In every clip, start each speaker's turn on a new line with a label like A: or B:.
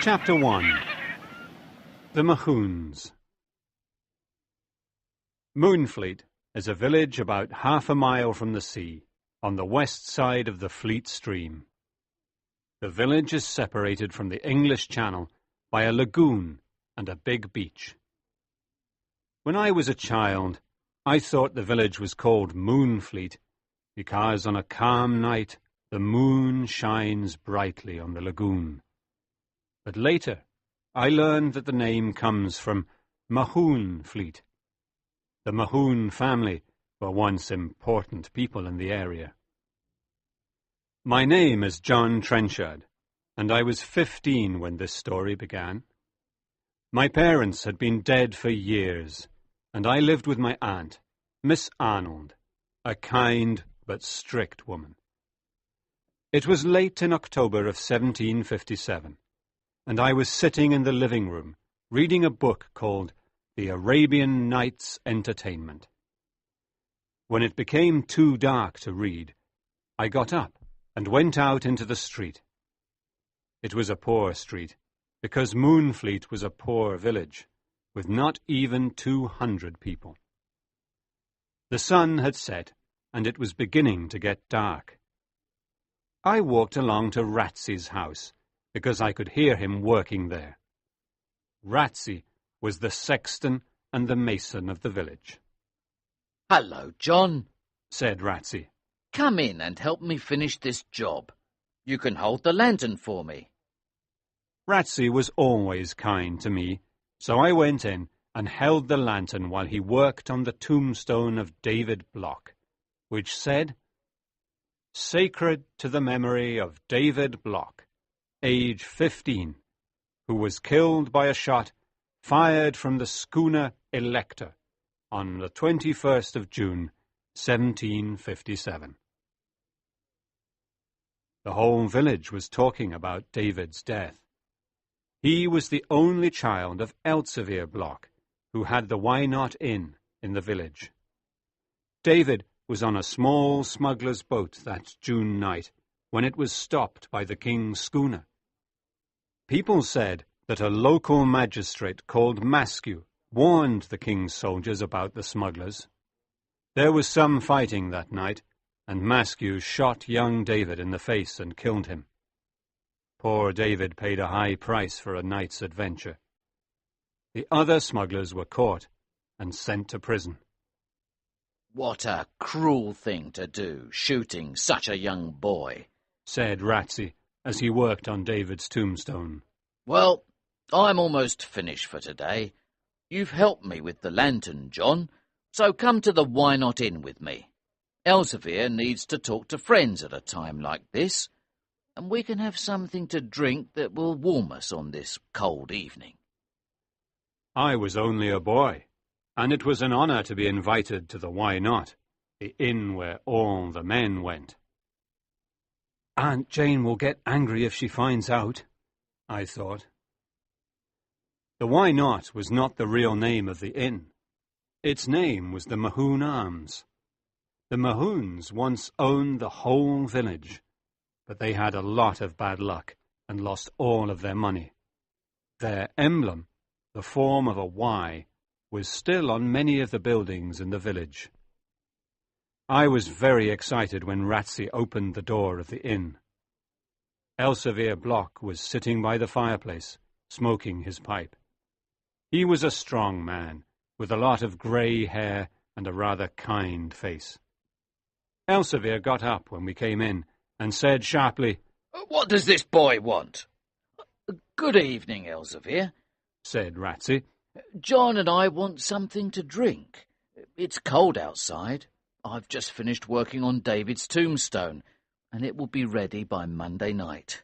A: Chapter 1. The Mahoons. Moonfleet is a village about half a mile from the sea, on the west side of the Fleet stream. The village is separated from the English Channel by a lagoon and a big beach. When I was a child, I thought the village was called Moonfleet because on a calm night the moon shines brightly on the lagoon. But later, I learned that the name comes from Moonfleet. The Mahoon family were once important people in the area. My name is John Trenchard, and I was 15 when this story began. My parents had been dead for years, and I lived with my aunt, Miss Arnold, a kind but strict woman. It was late in October of 1757, and I was sitting in the living room reading a book called The Arabian Nights Entertainment. When it became too dark to read, I got up and went out into the street. It was a poor street, because Moonfleet was a poor village, with not even 200 people. The sun had set, and it was beginning to get dark. I walked along to Ratsy's house, because I could hear him working there. Ratsy was the sexton and the mason of the village.
B: "Hello, John,"
A: said Ratsy.
B: "Come in and help me finish this job. You can hold the lantern for me."
A: Ratsy was always kind to me, so I went in and held the lantern while he worked on the tombstone of David Block, which said, "Sacred to the memory of David Block, age 15, who was killed by a shot fired from the schooner Elector on the 21st of June, 1757. The whole village was talking about David's death. He was the only child of Elsevier Block, who had the Why Not Inn in the village. David was on a small smuggler's boat that June night when it was stopped by the king's schooner. People said that a local magistrate called Maskew warned the king's soldiers about the smugglers. There was some fighting that night, and Maskew shot young David in the face and killed him. Poor David paid a high price for a night's adventure. The other smugglers were caught and sent to prison.
B: "What a cruel thing to do, shooting such a young boy,"
A: said Ratsy as he worked on David's tombstone.
B: "Well, I'm almost finished for today. You've helped me with the lantern, John, so come to the Why Not Inn with me. Elsevier needs to talk to friends at a time like this, and we can have something to drink that will warm us on this cold evening."
A: I was only a boy, and it was an honor to be invited to the Why Not, the inn where all the men went. Aunt Jane will get angry if she finds out, I thought. The Why Not was not the real name of the inn. Its name was the Mahoon Arms. The Mahoons once owned the whole village, but they had a lot of bad luck and lost all of their money. Their emblem, the form of a Y, was still on many of the buildings in the village. I was very excited when Ratsy opened the door of the inn. Elsevier Block was sitting by the fireplace, smoking his pipe. He was a strong man, with a lot of grey hair and a rather kind face. Elsevier got up when we came in and said sharply,
B: "What does this boy want?" "Good evening, Elsevier,"
A: said Ratsy.
B: "John and I want something to drink. It's cold outside. I've just finished working on David's tombstone, and it will be ready by Monday night."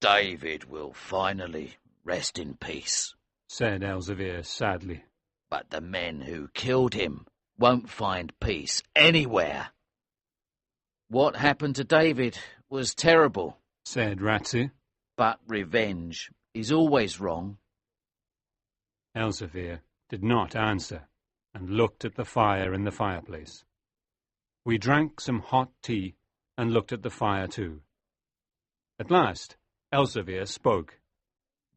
B: "David will finally rest in peace,"
A: said Elsevier sadly.
B: "but the men who killed him won't find peace anywhere." "What happened to David was terrible,"
A: said Ratsy.
B: "but revenge is always wrong."
A: Elsevier did not answer and looked at the fire in the fireplace. We drank some hot tea and looked at the fire too. At last, Elsevier spoke.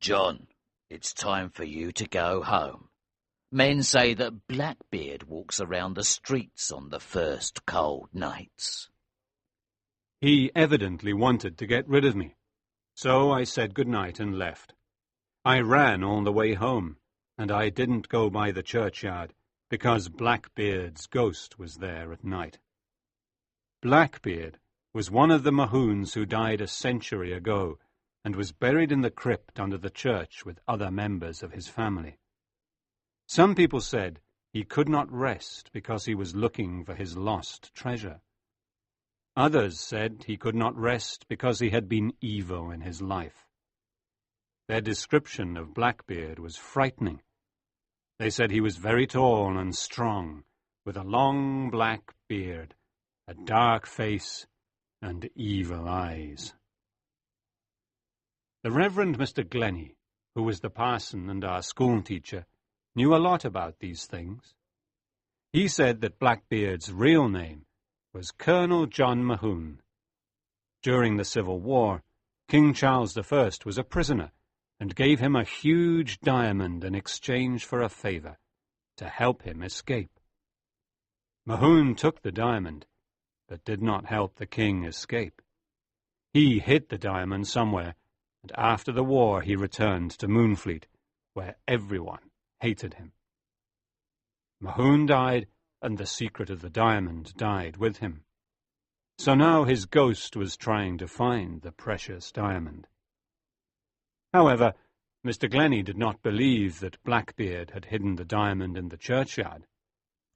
B: John, it's time for you to go home. Men say that Blackbeard walks around the streets on the first cold nights.
A: He evidently wanted to get rid of me, so I said good night and left. I ran all the way home, and I didn't go by the churchyard, because Blackbeard's ghost was there at night. Blackbeard was one of the Mahoons who died a century ago, and was buried in the crypt under the church with other members of his family. Some people said he could not rest because he was looking for his lost treasure. Others said he could not rest because he had been evil in his life. Their description of Blackbeard was frightening. They said he was very tall and strong, with a long black beard, a dark face, and evil eyes. The Reverend Mr. Glennie, who was the parson and our schoolteacher, knew a lot about these things. He said that Blackbeard's real name was Colonel John Mahoon. During the Civil War, King Charles I was a prisoner and gave him a huge diamond in exchange for a favour, to help him escape. Mahoon took the diamond, but did not help the king escape. He hid the diamond somewhere, and after the war he returned to Moonfleet, where everyone hated him. Mahoon died, and the secret of the diamond died with him. So now his ghost was trying to find the precious diamond. However, Mr. Glennie did not believe that Blackbeard had hidden the diamond in the churchyard.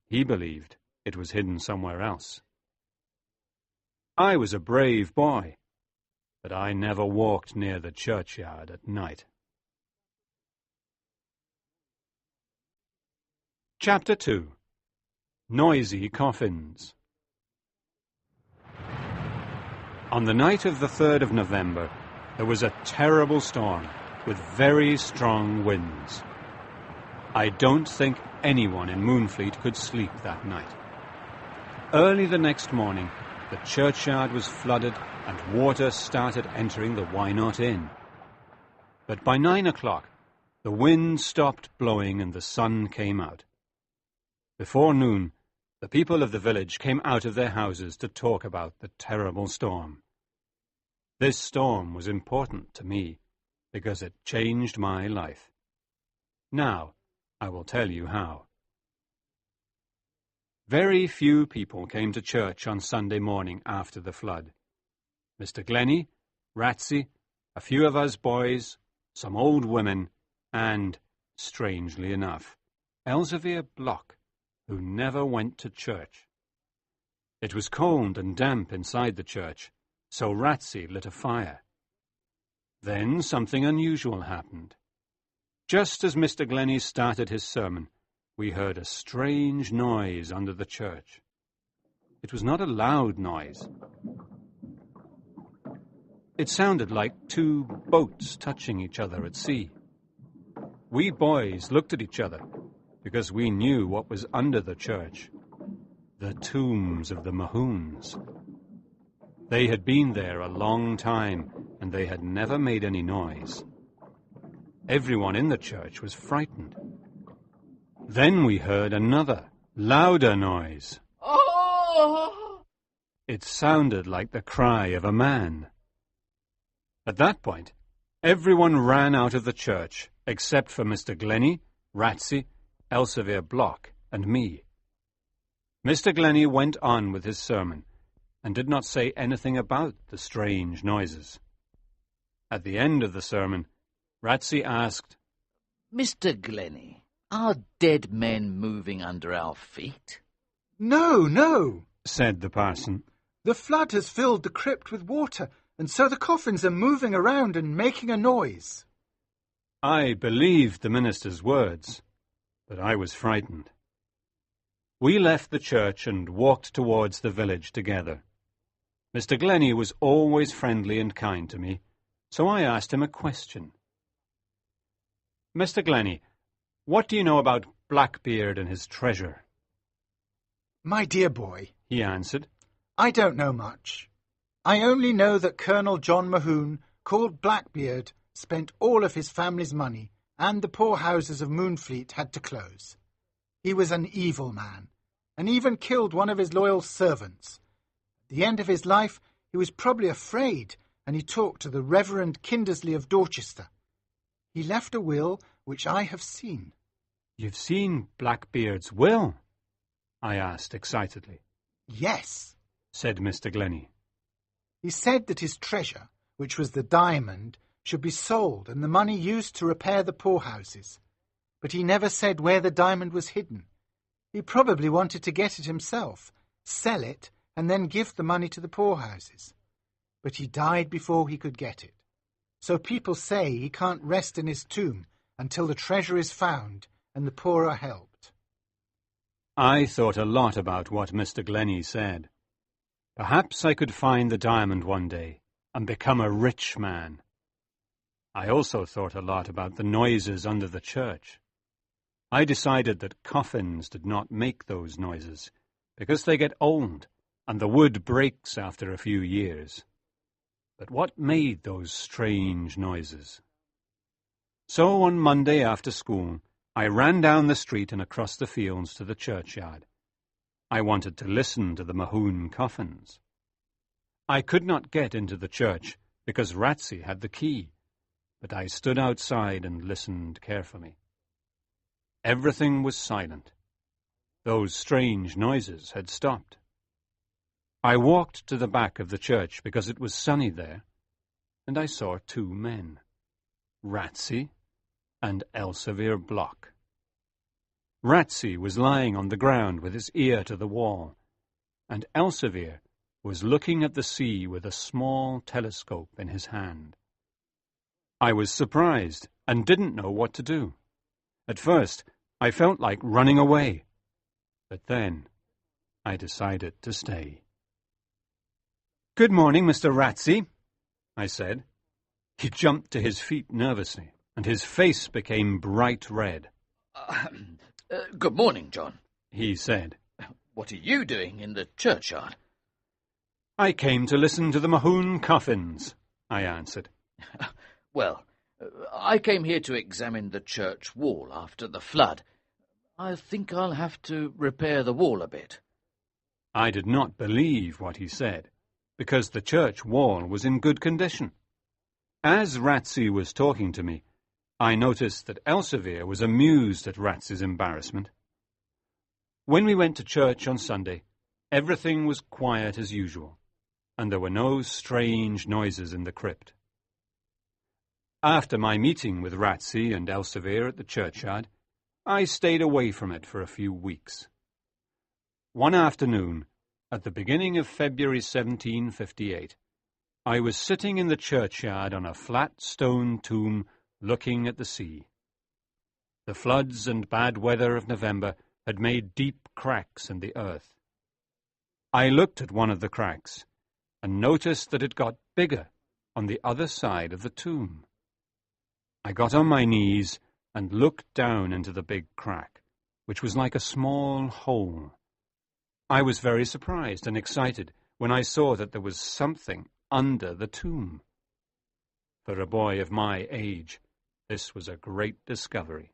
A: He believed it was hidden somewhere else. I was a brave boy, but I never walked near the churchyard at night. Chapter 2. Noisy Coffins. On the night of the 3rd of November, there was a terrible storm with very strong winds. I don't think anyone in Moonfleet could sleep that night. Early the next morning, the churchyard was flooded and water started entering the Why Not Inn. But by 9 o'clock, the wind stopped blowing and the sun came out. Before noon, the people of the village came out of their houses to talk about the terrible storm. This storm was important to me because it changed my life. Now, I will tell you how. Very few people came to church on Sunday morning after the flood. Mr. Glennie, Ratsey, a few of us boys, some old women, and, strangely enough, Elzevir Block, who never went to church. It was cold and damp inside the church, so Ratsey lit a fire. Then something unusual happened. Just as Mr. Glennie started his sermon, we heard a strange noise under the church. It was not a loud noise. It sounded like two boats touching each other at sea. We boys looked at each other, because we knew what was under the church, the tombs of the Mahoons. They had been there a long time, and they had never made any noise. Everyone in the church was frightened. Then we heard another, louder noise.
B: Oh!
A: It sounded like the cry of a man. At that point, everyone ran out of the church, except for Mr. Glennie, Ratsey, Elzevir Block, and me. Mr. Glennie went on with his sermon, and did not say anything about the strange noises. At the end of the sermon, Ratsey asked,
B: Mr. Glennie, are dead men moving under our feet?
C: No, no,
A: said the parson.
C: The flood has filled the crypt with water, and so the coffins are moving around and making a noise.
A: I believed the minister's words, but I was frightened. We left the church and walked towards the village together. Mr. Glennie was always friendly and kind to me, so I asked him a question. Mr. Glennie, what do you know about Blackbeard and his treasure?
C: My dear boy,
A: he answered,
C: I don't know much. I only know that Colonel John Mahoon, called Blackbeard, spent all of his family's money, and the poorhouses of Moonfleet had to close. He was an evil man, and even killed one of his loyal servants. At the end of his life, he was probably afraid, and he talked to the Reverend Kindersley of Dorchester. He left a will which I have seen.
A: You've seen Blackbeard's will? I asked excitedly.
C: Yes,
A: said Mr. Glennie.
C: He said that his treasure, which was the diamond, should be sold and the money used to repair the poorhouses. But he never said where the diamond was hidden. He probably wanted to get it himself, sell it, and then give the money to the poorhouses. But he died before he could get it. So people say he can't rest in his tomb until the treasure is found and the poor are helped.
A: I thought a lot about what Mr. Glennie said. Perhaps I could find the diamond one day and become a rich man. I also thought a lot about the noises under the church. I decided that coffins did not make those noises because they get old and the wood breaks after a few years. But what made those strange noises? So on Monday after school, I ran down the street and across the fields to the churchyard. I wanted to listen to the Mahoon coffins. I could not get into the church because Ratsey had the key, but I stood outside and listened carefully. Everything was silent. Those strange noises had stopped. I walked to the back of the church because it was sunny there, and I saw two men, Ratsey and Elsevier Block. Ratsey was lying on the ground with his ear to the wall, and Elsevier was looking at the sea with a small telescope in his hand. I was surprised and didn't know what to do. At first, I felt like running away, but then I decided to stay. "Good morning, Mr. Ratsey," I said. He jumped to his feet nervously, and his face became bright red.
B: Good morning, John,
A: he said.
B: What are you doing in the churchyard?
A: I came to listen to the Mahoon coffins, I answered.
B: Well, I came here to examine the church wall after the flood. I think I'll have to repair the wall a bit.
A: I did not believe what he said, because the church wall was in good condition. As Ratsey was talking to me, I noticed that Elsevier was amused at Ratsey's embarrassment. When we went to church on Sunday, everything was quiet as usual, and there were no strange noises in the crypt. After my meeting with Ratsey and Elsevier at the churchyard, I stayed away from it for a few weeks. One afternoon, at the beginning of February 1758, I was sitting in the churchyard on a flat stone tomb looking at the sea. The floods and bad weather of November had made deep cracks in the earth. I looked at one of the cracks and noticed that it got bigger on the other side of the tomb. I got on my knees and looked down into the big crack, which was like a small hole. I was very surprised and excited when I saw that there was something under the tomb. For a boy of my age, this was a great discovery.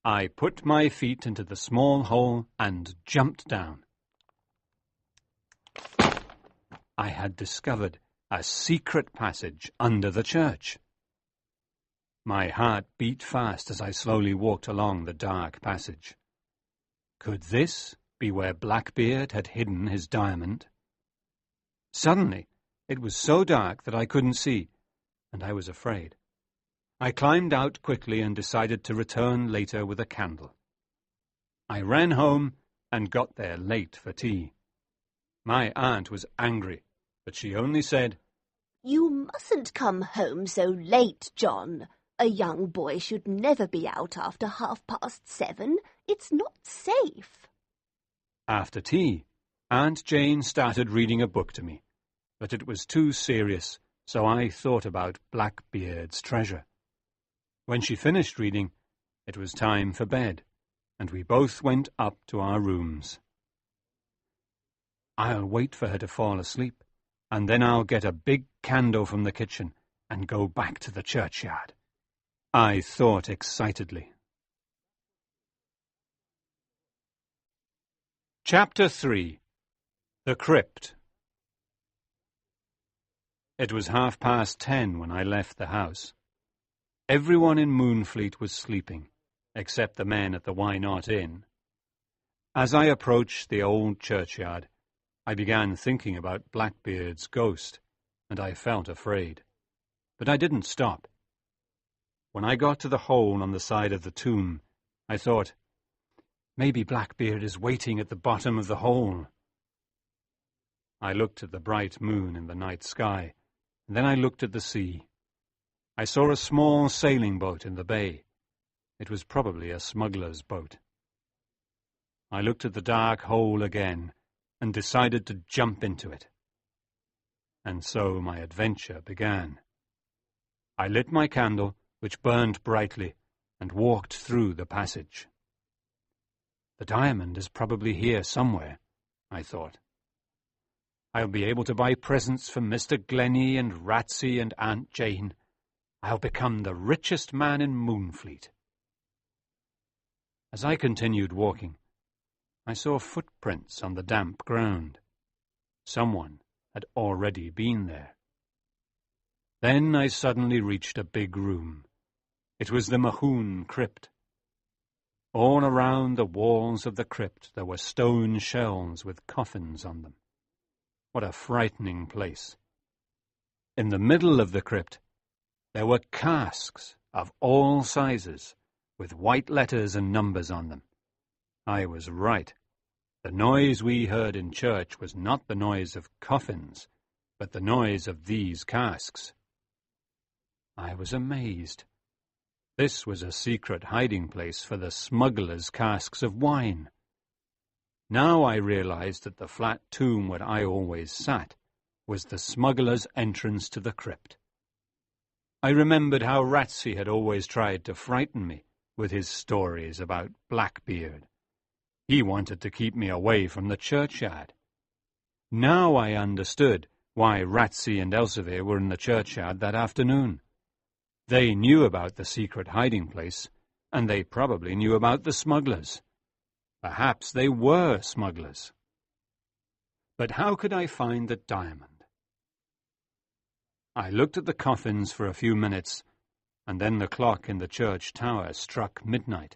A: I put my feet into the small hole and jumped down. I had discovered a secret passage under the church. My heart beat fast as I slowly walked along the dark passage. Could this be where Blackbeard had hidden his diamond? Suddenly, it was so dark that I couldn't see, and I was afraid. I climbed out quickly and decided to return later with a candle. I ran home and got there late for tea. My aunt was angry, but she only said,
D: "You mustn't come home so late, John. A young boy should never be out after 7:30. It's not safe."
A: After tea, Aunt Jane started reading a book to me, but it was too serious, so I thought about Blackbeard's treasure. When she finished reading, it was time for bed, and we both went up to our rooms. "I'll wait for her to fall asleep, and then I'll get a big candle from the kitchen and go back to the churchyard, I thought excitedly. Chapter 3. The Crypt. It was 10:30 when I left the house. Everyone in Moonfleet was sleeping, except the men at the Why Not Inn. As I approached the old churchyard, I began thinking about Blackbeard's ghost, and I felt afraid. But I didn't stop. When I got to the hole on the side of the tomb, I thought, maybe Blackbeard is waiting at the bottom of the hole. I looked at the bright moon in the night sky, and then I looked at the sea. I saw a small sailing boat in the bay. It was probably a smuggler's boat. I looked at the dark hole again and decided to jump into it. And so my adventure began. I lit my candle, which burned brightly, and walked through the passage. The diamond is probably here somewhere, I thought. I'll be able to buy presents for Mr. Glennie and Ratsey and Aunt Jane. I'll become the richest man in Moonfleet. As I continued walking, I saw footprints on the damp ground. Someone had already been there. Then I suddenly reached a big room. It was the Mahoon crypt. All around the walls of the crypt there were stone shelves with coffins on them. What a frightening place. In the middle of the crypt there were casks of all sizes, with white letters and numbers on them. I was right. The noise we heard in church was not the noise of coffins, but the noise of these casks. I was amazed. This was a secret hiding place for the smugglers' casks of wine. Now I realized that the flat tomb where I always sat was the smugglers' entrance to the crypt. I remembered how Ratsey had always tried to frighten me with his stories about Blackbeard. He wanted to keep me away from the churchyard. Now I understood why Ratsey and Elsevier were in the churchyard that afternoon. They knew about the secret hiding place, and they probably knew about the smugglers. Perhaps they were smugglers. But how could I find the diamond? I looked at the coffins for a few minutes, and then the clock in the church tower struck midnight.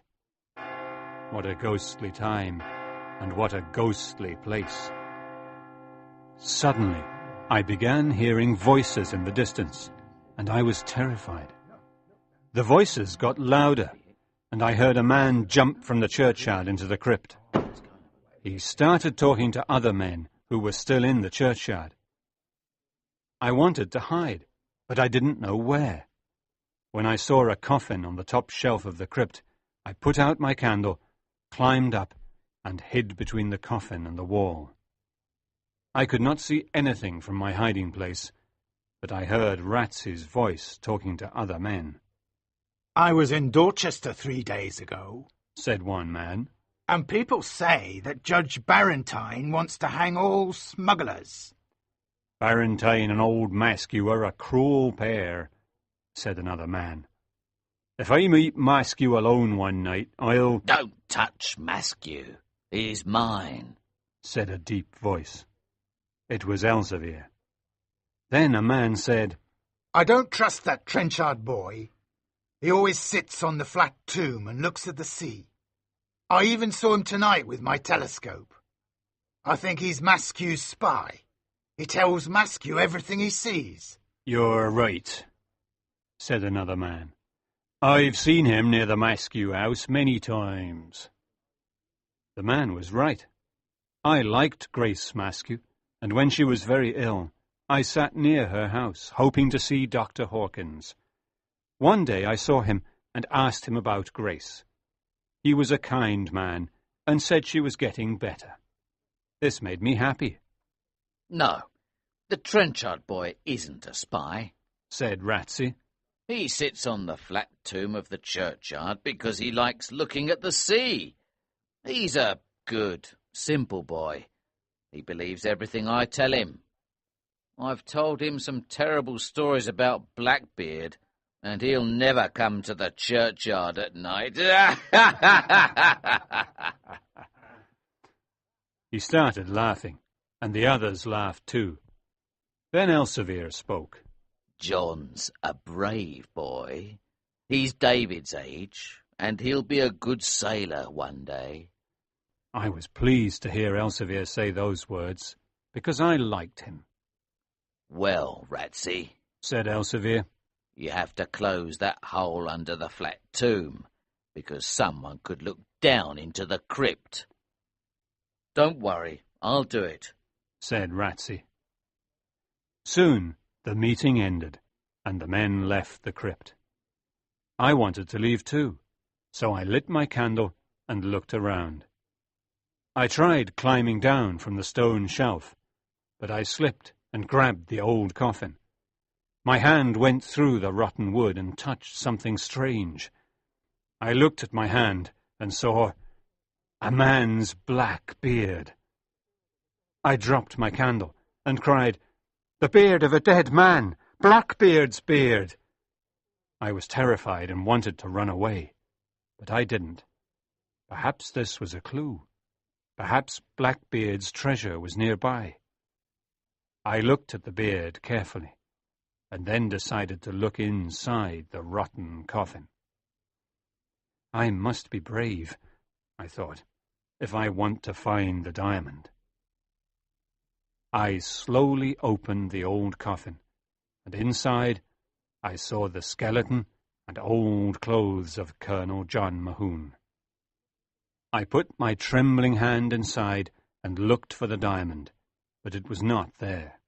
A: What a ghostly time, and what a ghostly place. Suddenly, I began hearing voices in the distance, and I was terrified. The voices got louder, and I heard a man jump from the churchyard into the crypt. He started talking to other men who were still in the churchyard. I wanted to hide, but I didn't know where. When I saw a coffin on the top shelf of the crypt, I put out my candle, climbed up, and hid between the coffin and the wall. I could not see anything from my hiding place, but I heard Ratsey's voice talking to other men.
C: I was in Dorchester 3 days ago,
A: said one man,
C: and people say that Judge Barrentine wants to hang all smugglers.
A: Barrentine and old Maskew are a cruel pair, said another man. If I meet Maskew alone one night, I'll—
B: Don't touch Maskew. He's mine,
A: said a deep voice. It was Elsevier. Then a man said,
C: I don't trust that Trenchard boy. He always sits on the flat tomb and looks at the sea. I even saw him tonight with my telescope. I think he's Maskew's spy. He tells Maskew everything he sees.
A: You're right, said another man. I've seen him near the Maskew house many times. The man was right. I liked Grace Maskew, and when she was very ill, I sat near her house, hoping to see Dr. Hawkins. One day I saw him and asked him about Grace. He was a kind man and said she was getting better. This made me happy.
B: No, the Trenchard boy isn't a spy,
A: said Ratsey.
B: He sits on the flat tomb of the churchyard because he likes looking at the sea. He's a good, simple boy. He believes everything I tell him. I've told him some terrible stories about Blackbeard, and he'll never come to the churchyard at night.
A: He started laughing, and the others laughed too. Then Elsevier spoke.
B: John's a brave boy. He's David's age, and he'll be a good sailor one day.
A: I was pleased to hear Elsevier say those words, because I liked him.
B: Well, Ratsy,
A: said Elsevier,
B: you have to close that hole under the flat tomb, because someone could look down into the crypt. Don't worry, I'll do it,
A: said Ratsy. Soon the meeting ended, and the men left the crypt. I wanted to leave too, so I lit my candle and looked around. I tried climbing down from the stone shelf, but I slipped and grabbed the old coffin. My hand went through the rotten wood and touched something strange. I looked at my hand and saw a man's black beard. I dropped my candle and cried, "The beard of a dead man! Blackbeard's beard!" I was terrified and wanted to run away, but I didn't. Perhaps this was a clue. Perhaps Blackbeard's treasure was nearby. I looked at the beard carefully, and then decided to look inside the rotten coffin. I must be brave, I thought, if I want to find the diamond. I slowly opened the old coffin, and inside I saw the skeleton and old clothes of Colonel John Mahoon. I put my trembling hand inside and looked for the diamond, but it was not there.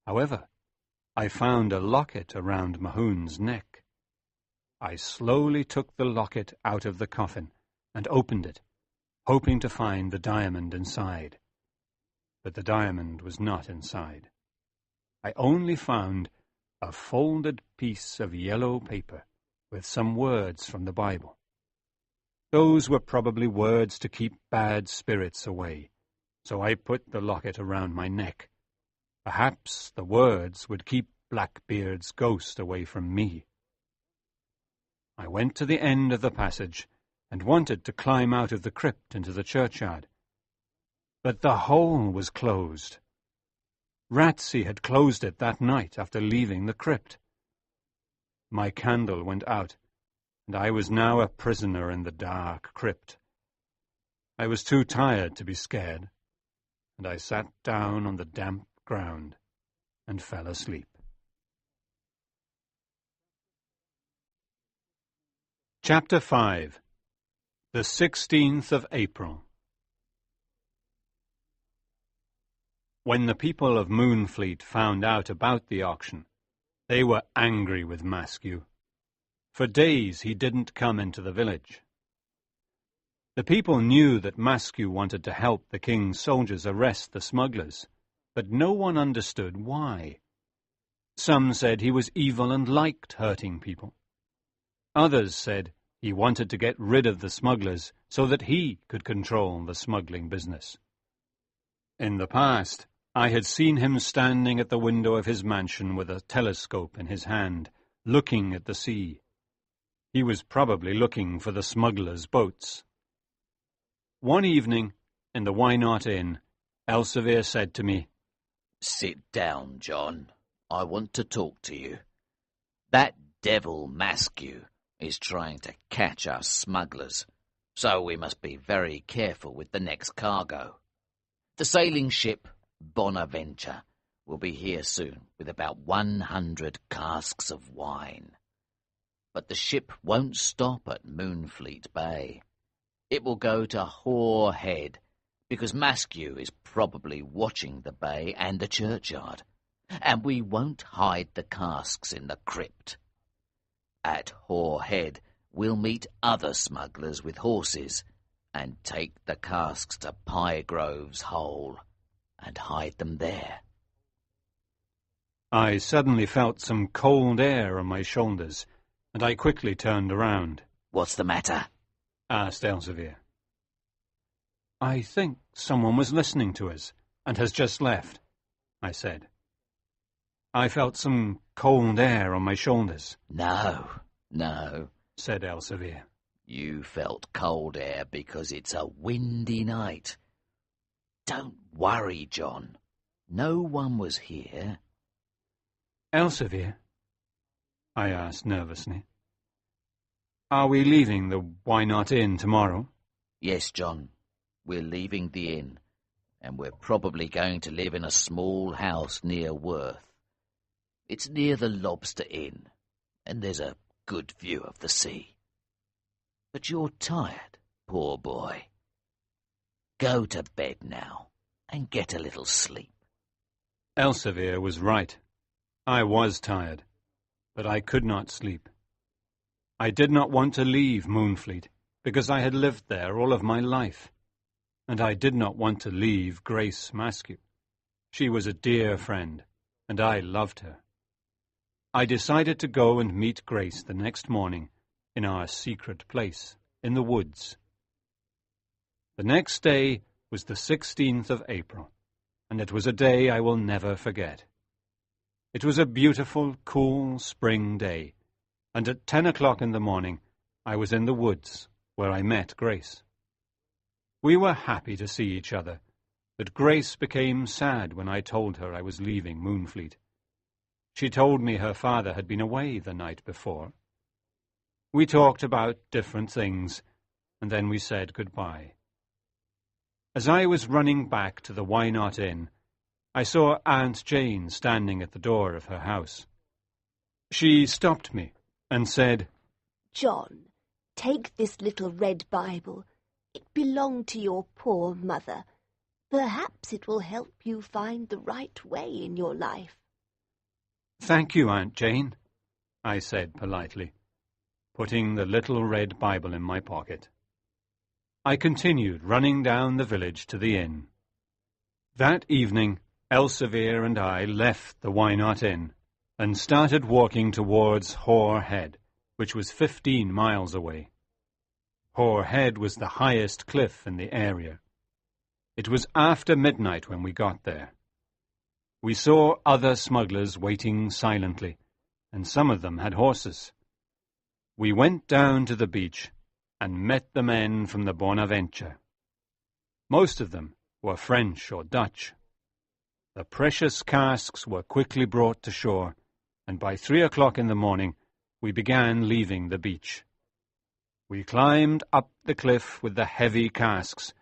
A: However, I found a locket around Mahoon's neck. I slowly took the locket out of the coffin and opened it, hoping to find the diamond inside. But the diamond was not inside. I only found a folded piece of yellow paper with some words from the Bible. Those were probably words to keep bad spirits away, so I put the locket around my neck. Perhaps the words would keep Blackbeard's ghost away from me. I went to the end of the passage and wanted to climb out of the crypt into the churchyard. But the hole was closed. Ratsy had closed it that night after leaving the crypt. My candle went out, and I was now a prisoner in the dark crypt. I was too tired to be scared, and I sat down on the damp ground and fell asleep. Chapter 5. The 16th of April. When the people of Moonfleet found out about the auction, they were angry with Maskew. For days he didn't come into the village. The people knew that Maskew wanted to help the king's soldiers arrest the smugglers, but no one understood why. Some said he was evil and liked hurting people. Others said he wanted to get rid of the smugglers so that he could control the smuggling business. In the past, I had seen him standing at the window of his mansion with a telescope in his hand, looking at the sea. He was probably looking for the smugglers' boats. One evening, in the Why Not Inn, Elsevier said to me,
B: "Sit down, John. I want to talk to you. That devil Maskew is trying to catch us smugglers, so we must be very careful with the next cargo. The sailing ship Bonaventure will be here soon with about 100 casks of wine. But the ship won't stop at Moonfleet Bay. It will go to Hoare Head, because Maskew is probably watching the bay and the churchyard, and we won't hide the casks in the crypt. At Hoare Head, we'll meet other smugglers with horses and take the casks to Pyegrove's Hole and hide them there."
A: I suddenly felt some cold air on my shoulders, and I quickly turned around.
B: "What's the matter?"
A: asked Elsevier. "I think someone was listening to us and has just left," I said. I felt some cold air on my shoulders.
B: No,
A: said Elsevier.
B: you felt cold air because it's a windy night. Don't worry, John. No one was here.
A: Elsevier, I asked nervously, are we leaving the Why Not Inn tomorrow?
B: Yes, John. We're leaving the inn, and we're probably going to live in a small house near Worth. It's near the Lobster Inn, and there's a good view of the sea. But you're tired, poor boy. Go to bed now, and get a little sleep.
A: Elsevier was right. I was tired, but I could not sleep. I did not want to leave Moonfleet, because I had lived there all of my life, and I did not want to leave Grace Maskew. She was a dear friend, and I loved her. I decided to go and meet Grace the next morning in our secret place in the woods. The next day was the 16th of April, and it was a day I will never forget. It was a beautiful, cool spring day, and at 10 o'clock in the morning I was in the woods where I met Grace. We were happy to see each other, but Grace became sad when I told her I was leaving Moonfleet. She told me her father had been away the night before. We talked about different things, and then we said goodbye. As I was running back to the Why Not Inn, I saw Aunt Jane standing at the door of her house. She stopped me and said,
D: John, take this little red Bible. It belonged to your poor mother. Perhaps it will help you find the right way in your life.
A: Thank you, Aunt Jane, I said politely, putting the little red Bible in my pocket. I continued running down the village to the inn. That evening, Elsevier and I left the Why Not Inn and started walking towards Hoare Head, which was 15 miles away. Hoare Head was the highest cliff in the area. It was after midnight when we got there. We saw other smugglers waiting silently, and some of them had horses. We went down to the beach and met the men from the Bonaventure. Most of them were French or Dutch. The precious casks were quickly brought to shore, and by 3 o'clock in the morning we began leaving the beach. We climbed up the cliff with the heavy casks,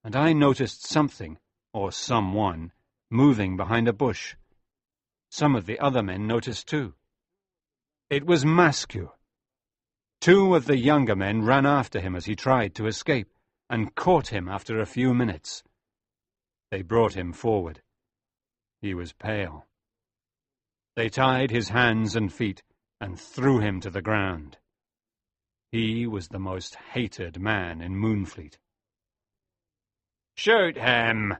A: and I noticed something, or someone, moving behind a bush. Some of the other men noticed too. It was Maskew. 2 of the younger men ran after him as he tried to escape, and caught him after a few minutes. They brought him forward. He was pale. They tied his hands and feet and threw him to the ground. He was the most hated man in Moonfleet. "Shoot him!"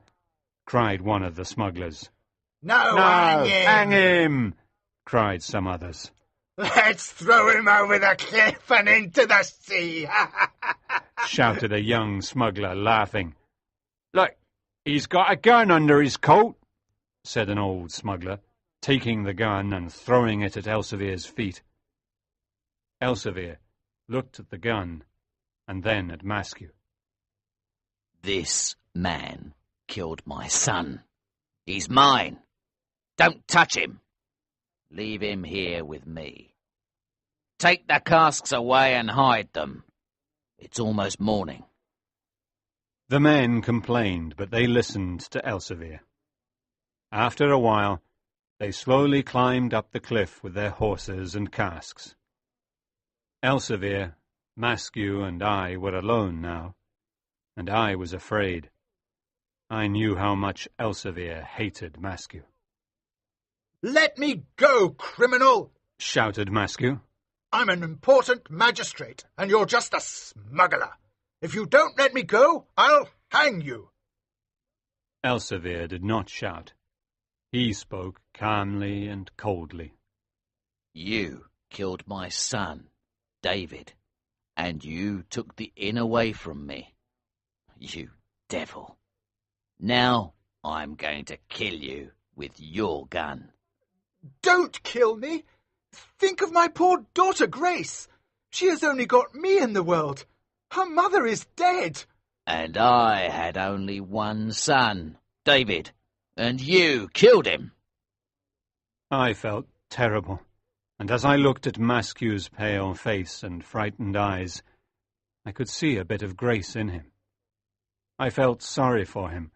A: cried one of the smugglers.
C: No,
A: hang him! cried some others.
C: Let's throw him over the cliff and into the sea.
A: Shouted a young smuggler, laughing. "Look, he's got a gun under his coat," said an old smuggler, taking the gun and throwing it at Elsevier's feet. Elsevier looked at the gun and then at Maskew.
B: This man killed my son. He's mine. Don't touch him. Leave him here with me. Take the casks away and hide them. It's almost morning.
A: The men complained, but they listened to Elsevier. After a while, they slowly climbed up the cliff with their horses and casks. Elsevier, Maskew, and I were alone now, and I was afraid. I knew how much Elsevier hated Maskew.
C: Let me go, criminal!
A: Shouted Maskew.
C: I'm an important magistrate, and you're just a smuggler. If you don't let me go, I'll hang you.
A: Elsevier did not shout. He spoke calmly and coldly.
B: You killed my son, David, and you took the inn away from me. You devil. Now I'm going to kill you with your gun.
C: Don't kill me! Think of my poor daughter Grace. She has only got me in the world. Her mother is dead.
B: And I had only one son, David, and you killed him.
A: I felt terrible, and as I looked at Maskew's pale face and frightened eyes, I could see a bit of grace in him. I felt sorry for him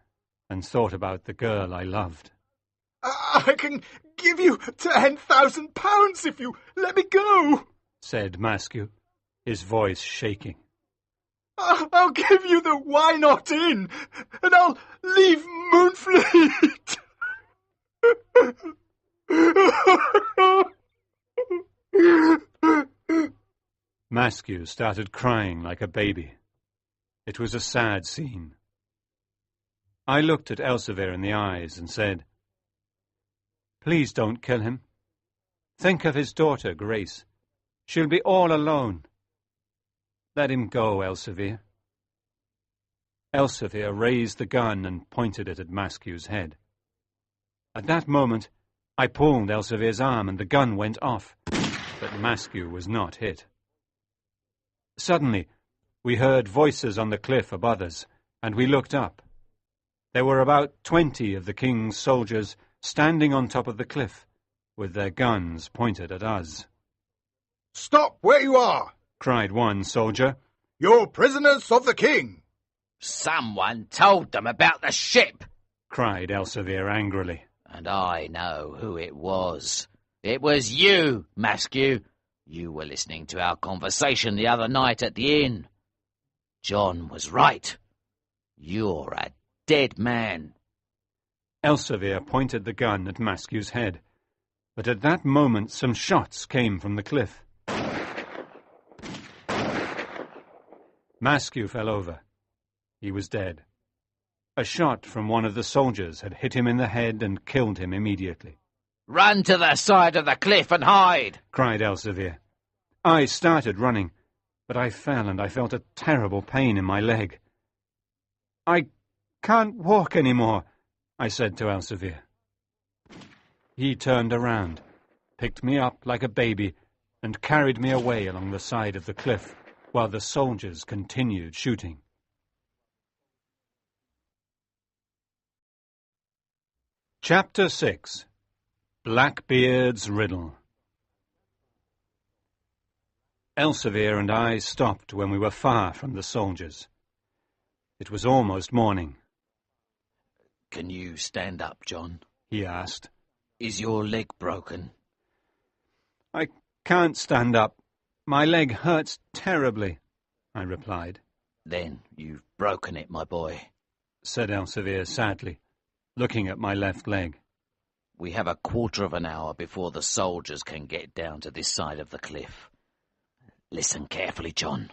A: and thought about the girl I loved.
C: I can give you £10,000 if you let me go, said
A: Maskew, his voice shaking.
C: I'll give you the Why Not In, and I'll leave Moonfleet.
A: Maskew started crying like a baby. It was a sad scene. I looked at Elsevier in the eyes and said, "Please don't kill him. Think of his daughter, Grace. She'll be all alone. Let him go, Elsevier." Elsevier raised the gun and pointed it at Maskew's head. At that moment, I pulled Elsevier's arm and the gun went off, but Maskew was not hit. Suddenly, we heard voices on the cliff above us, and we looked up. There were about 20 of the king's soldiers standing on top of the cliff, with their guns pointed at us.
C: "Stop where you are!"
A: cried one soldier.
C: "You're prisoners of the king!"
B: "Someone told them about the ship!"
A: cried Elsevier angrily.
B: "And I know who it was. It was you, Maskew. You were listening to our conversation the other night at the inn. John was right. You're a dead man."
A: Elsevier pointed the gun at Maskew's head, but at that moment some shots came from the cliff. Maskew fell over. He was dead. A shot from one of the soldiers had hit him in the head and killed him immediately.
B: "Run to the side of the cliff and hide!"
A: cried Elsevier. I started running, but I fell and I felt a terrible pain in my leg. "I can't walk any more," I said to Elsevier. He turned around, picked me up like a baby, and carried me away along the side of the cliff, while the soldiers continued shooting. Chapter 6. Blackbeard's Riddle. Elsevier and I stopped when we were far from the soldiers. It was almost morning.
B: "Can you stand up, John?"
A: he asked.
B: "Is your leg broken?"
A: "I can't stand up. My leg hurts terribly," I replied.
B: "Then you've broken it, my boy,"
A: said Elsevier sadly, looking at my left leg.
B: "We have a quarter of an hour before the soldiers can get down to this side of the cliff. Listen carefully, John.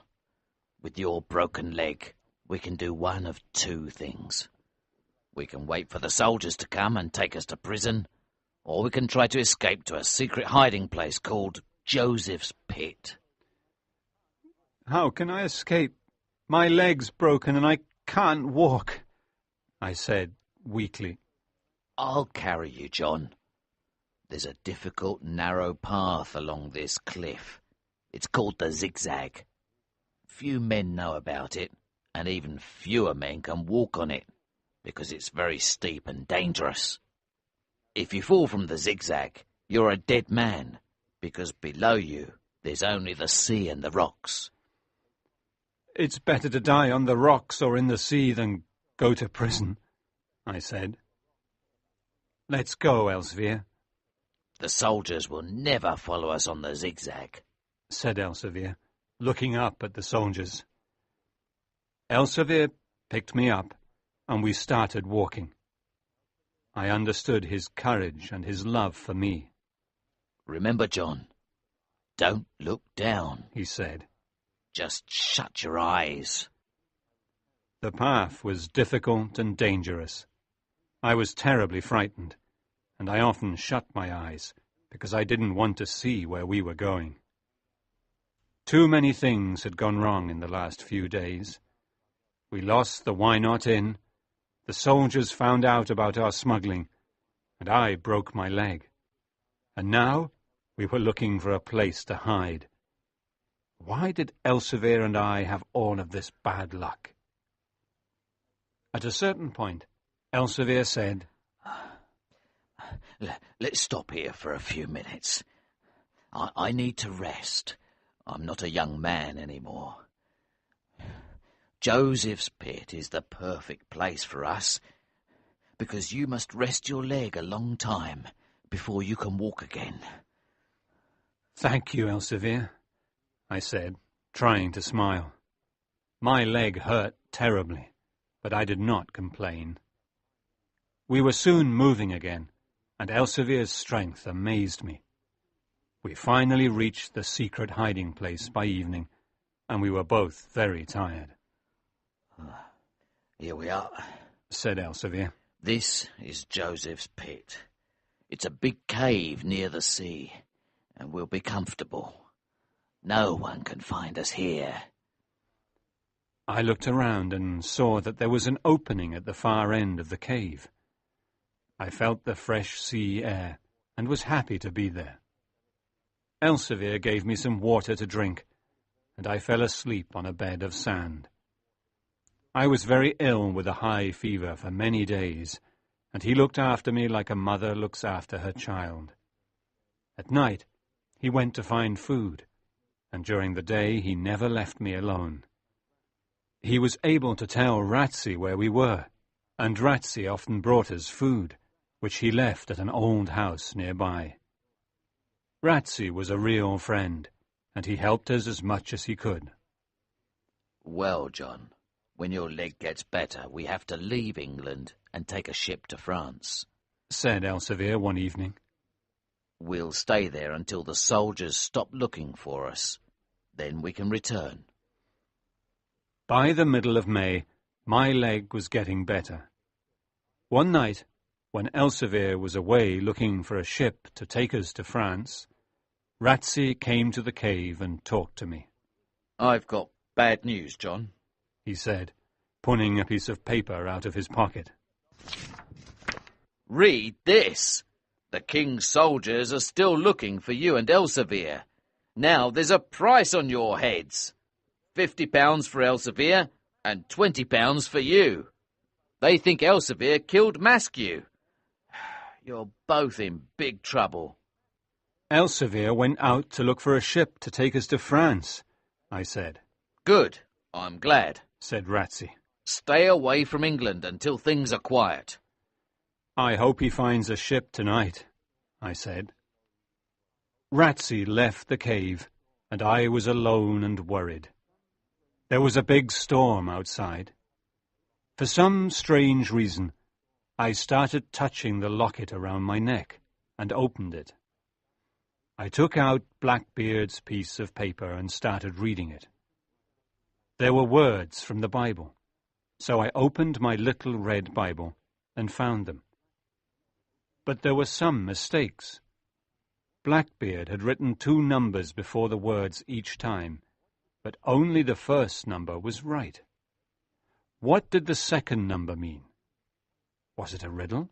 B: With your broken leg, we can do one of two things. We can wait for the soldiers to come and take us to prison, or we can try to escape to a secret hiding place called Joseph's Pit."
A: "How can I escape? My leg's broken and I can't walk," I said weakly.
B: "I'll carry you, John. There's a difficult, narrow path along this cliff. It's called the Zigzag. Few men know about it, and even fewer men can walk on it, because it's very steep and dangerous. If you fall from the Zigzag, you're a dead man, because below you there's only the sea and the rocks."
A: "It's better to die on the rocks or in the sea than go to prison," I said. "Let's go, Elsevier,"
B: "The soldiers will never follow us on the Zigzag,"
A: said Elsevier, looking up at the soldiers. Elsevier picked me up, and we started walking. I understood his courage and his love for me.
B: "Remember, John, don't look down,"
A: he said.
B: "Just shut your eyes."
A: The path was difficult and dangerous. I was terribly frightened, and I often shut my eyes because I didn't want to see where we were going. Too many things had gone wrong in the last few days. We lost the Why Not Inn, the soldiers found out about our smuggling, and I broke my leg. and now we were looking for a place to hide. Why did Elsevier and I have all of this bad luck? At a certain point, Elsevier said,
B: Let's stop here for a few minutes. I need to rest. I'm not a young man anymore. Joseph's pit is the perfect place for us, because you must rest your leg a long time before you can walk again.
A: Thank you, Elsevier, I said, trying to smile. My leg hurt terribly, but I did not complain. We were soon moving again, and Elsevier's strength amazed me. We finally reached the secret hiding place by evening, and we were both very tired.
B: Here we are,
A: said Elsevier.
B: This is Joseph's pit. It's a big cave near the sea, and we'll be comfortable. No one can find us here.
A: I looked around and saw that there was an opening at the far end of the cave. I felt the fresh sea air and was happy to be there. Elsevier gave me some water to drink, and I fell asleep on a bed of sand. I was very ill with a high fever for many days, and he looked after me like a mother looks after her child. At night, he went to find food, and during the day he never left me alone. He was able to tell Ratsy where we were, and Ratsy often brought us food, which he left at an old house nearby. Ratsy was a real friend, and he helped us as much as he could.
B: Well, John, when your leg gets better, we have to leave England and take a ship to France,
A: said Elsevier one evening.
B: We'll stay there until the soldiers stop looking for us. Then we can return.
A: By the middle of May, my leg was getting better. One night, when Elsevier was away looking for a ship to take us to France, Ratsy came to the cave and talked to me.
B: I've got bad news, John,
A: he said, pulling a piece of paper out of his pocket.
B: Read this. The king's soldiers are still looking for you and Elsevier. Now there's a price on your heads. £50 for Elsevier and £20 for you. They think Elsevier killed Maskew. You're both in big trouble.
A: Elsevier went out to look for a ship to take us to France, I said.
B: Good. I'm glad,
A: said Ratsy.
B: Stay away from England until things are quiet.
A: I hope he finds a ship tonight, I said. Ratsy left the cave, and I was alone and worried. There was a big storm outside. For some strange reason, I started touching the locket around my neck and opened it. I took out Blackbeard's piece of paper and started reading it. There were words from the Bible, so I opened my little red Bible and found them. But there were some mistakes. Blackbeard had written 2 numbers before the words each time, but only the first number was right. What did the second number mean? Was it a riddle?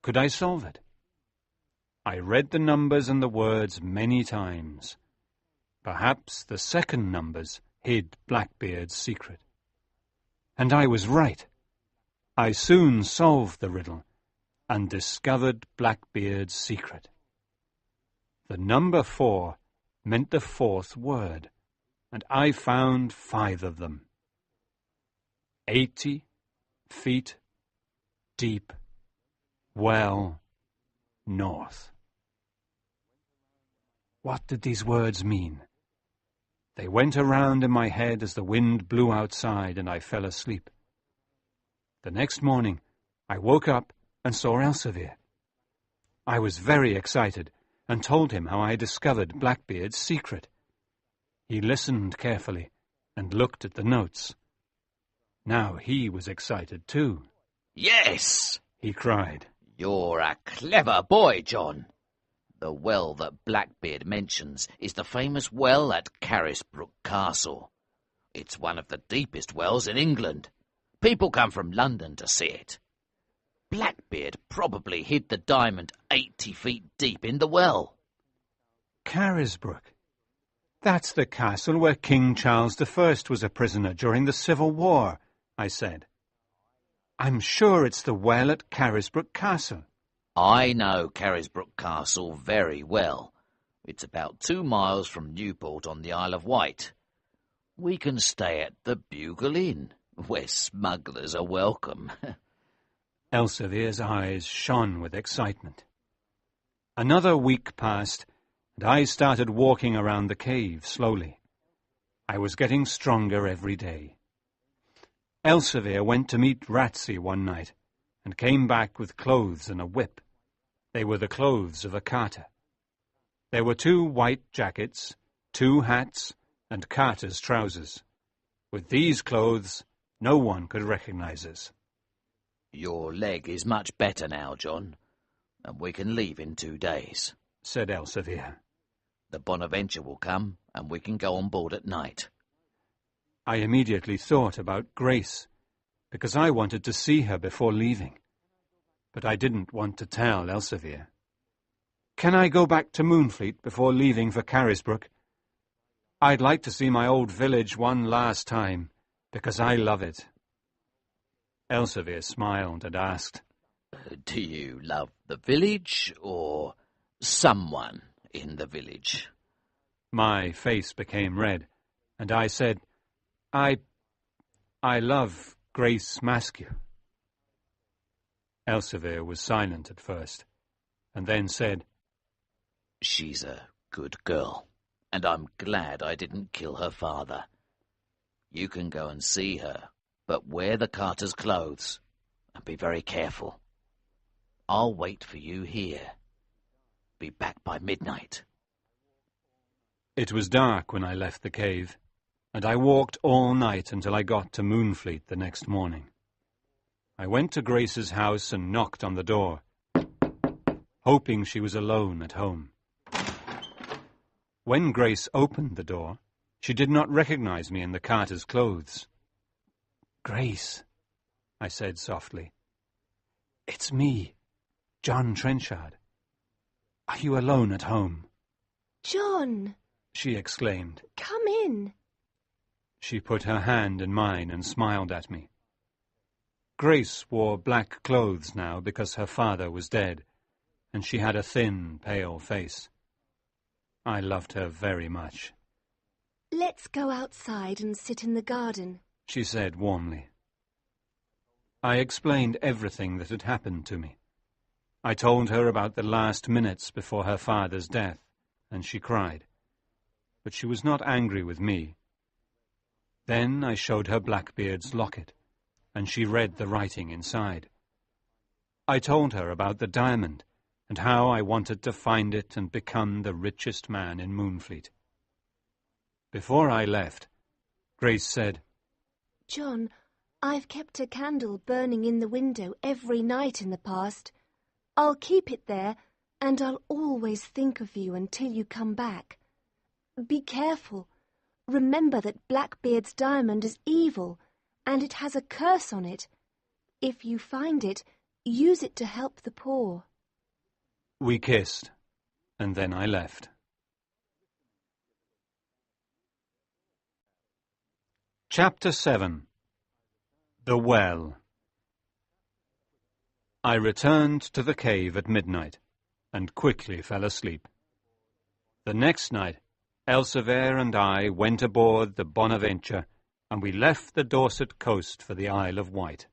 A: Could I solve it? I read the numbers and the words many times. Perhaps the second numbers hid Blackbeard's secret. And I was right. I soon solved the riddle and discovered Blackbeard's secret. The number 4 meant the 4th word, and I found 5 of them. 80 feet deep, well north. What did these words mean? They went around in my head as the wind blew outside and I fell asleep. The next morning, I woke up and saw Elsevier. I was very excited and told him how I discovered Blackbeard's secret. He listened carefully and looked at the notes. Now he was excited too.
B: Yes,
A: he cried.
B: You're a clever boy, John. The well that Blackbeard mentions is the famous well at Carisbrooke Castle. It's one of the deepest wells in England. People come from London to see it. Blackbeard probably hid the diamond 80 feet deep in the well.
A: Carisbrooke. That's the castle where King Charles I was a prisoner during the Civil War, I said. I'm sure it's the well at Carisbrooke Castle.
B: I know Carisbrooke Castle very well. It's about 2 miles from Newport on the Isle of Wight. We can stay at the Bugle Inn, where smugglers are welcome.
A: Elsevier's eyes shone with excitement. Another week passed, and I started walking around the cave slowly. I was getting stronger every day. Elsevier went to meet Ratsey one night, and came back with clothes and a whip. They were the clothes of a carter. There were 2 white jackets, 2 hats, and carter's trousers. With these clothes, no one could recognize us.
B: Your leg is much better now, John, and we can leave in 2 days,
A: said Elsevier.
B: The Bonaventure will come, and we can go on board at night.
A: I immediately thought about Grace, because I wanted to see her before leaving. But I didn't want to tell Elsevier. Can I go back to Moonfleet before leaving for Carisbrooke? I'd like to see my old village one last time, because I love it. Elsevier smiled and asked,
B: Do you love the village, or someone in the village?
A: My face became red, and I said, I love Grace Maskew. Elsevier was silent at first, and then said,
B: She's a good girl, and I'm glad I didn't kill her father. You can go and see her, but wear the carter's clothes, and be very careful. I'll wait for you here. Be back by midnight.
A: It was dark when I left the cave, and I walked all night until I got to Moonfleet the next morning. I went to Grace's house and knocked on the door, hoping she was alone at home. When Grace opened the door, she did not recognize me in the carter's clothes. Grace, I said softly, it's me, John Trenchard. Are you alone at home?
D: John,
A: she exclaimed.
D: come in.
A: She put her hand in mine and smiled at me. Grace wore black clothes now because her father was dead, and she had a thin, pale face. I loved her very much.
D: Let's go outside and sit in the garden,
A: she said warmly. I explained everything that had happened to me. I told her about the last minutes before her father's death, and she cried. But she was not angry with me. Then I showed her Blackbeard's locket, and she read the writing inside. I told her about the diamond, and how I wanted to find it and become the richest man in Moonfleet. Before I left, Grace said,
D: John, I've kept a candle burning in the window every night in the past. I'll keep it there, and I'll always think of you until you come back. Be careful. Remember that Blackbeard's diamond is evil, and it has a curse on it. If you find it, use it to help the poor.
A: We kissed, and then I left. Chapter 7. The Well. I returned to the cave at midnight, and quickly fell asleep. The next night, Elsevier and I went aboard the Bonaventure, and we left the Dorset coast for the Isle of Wight.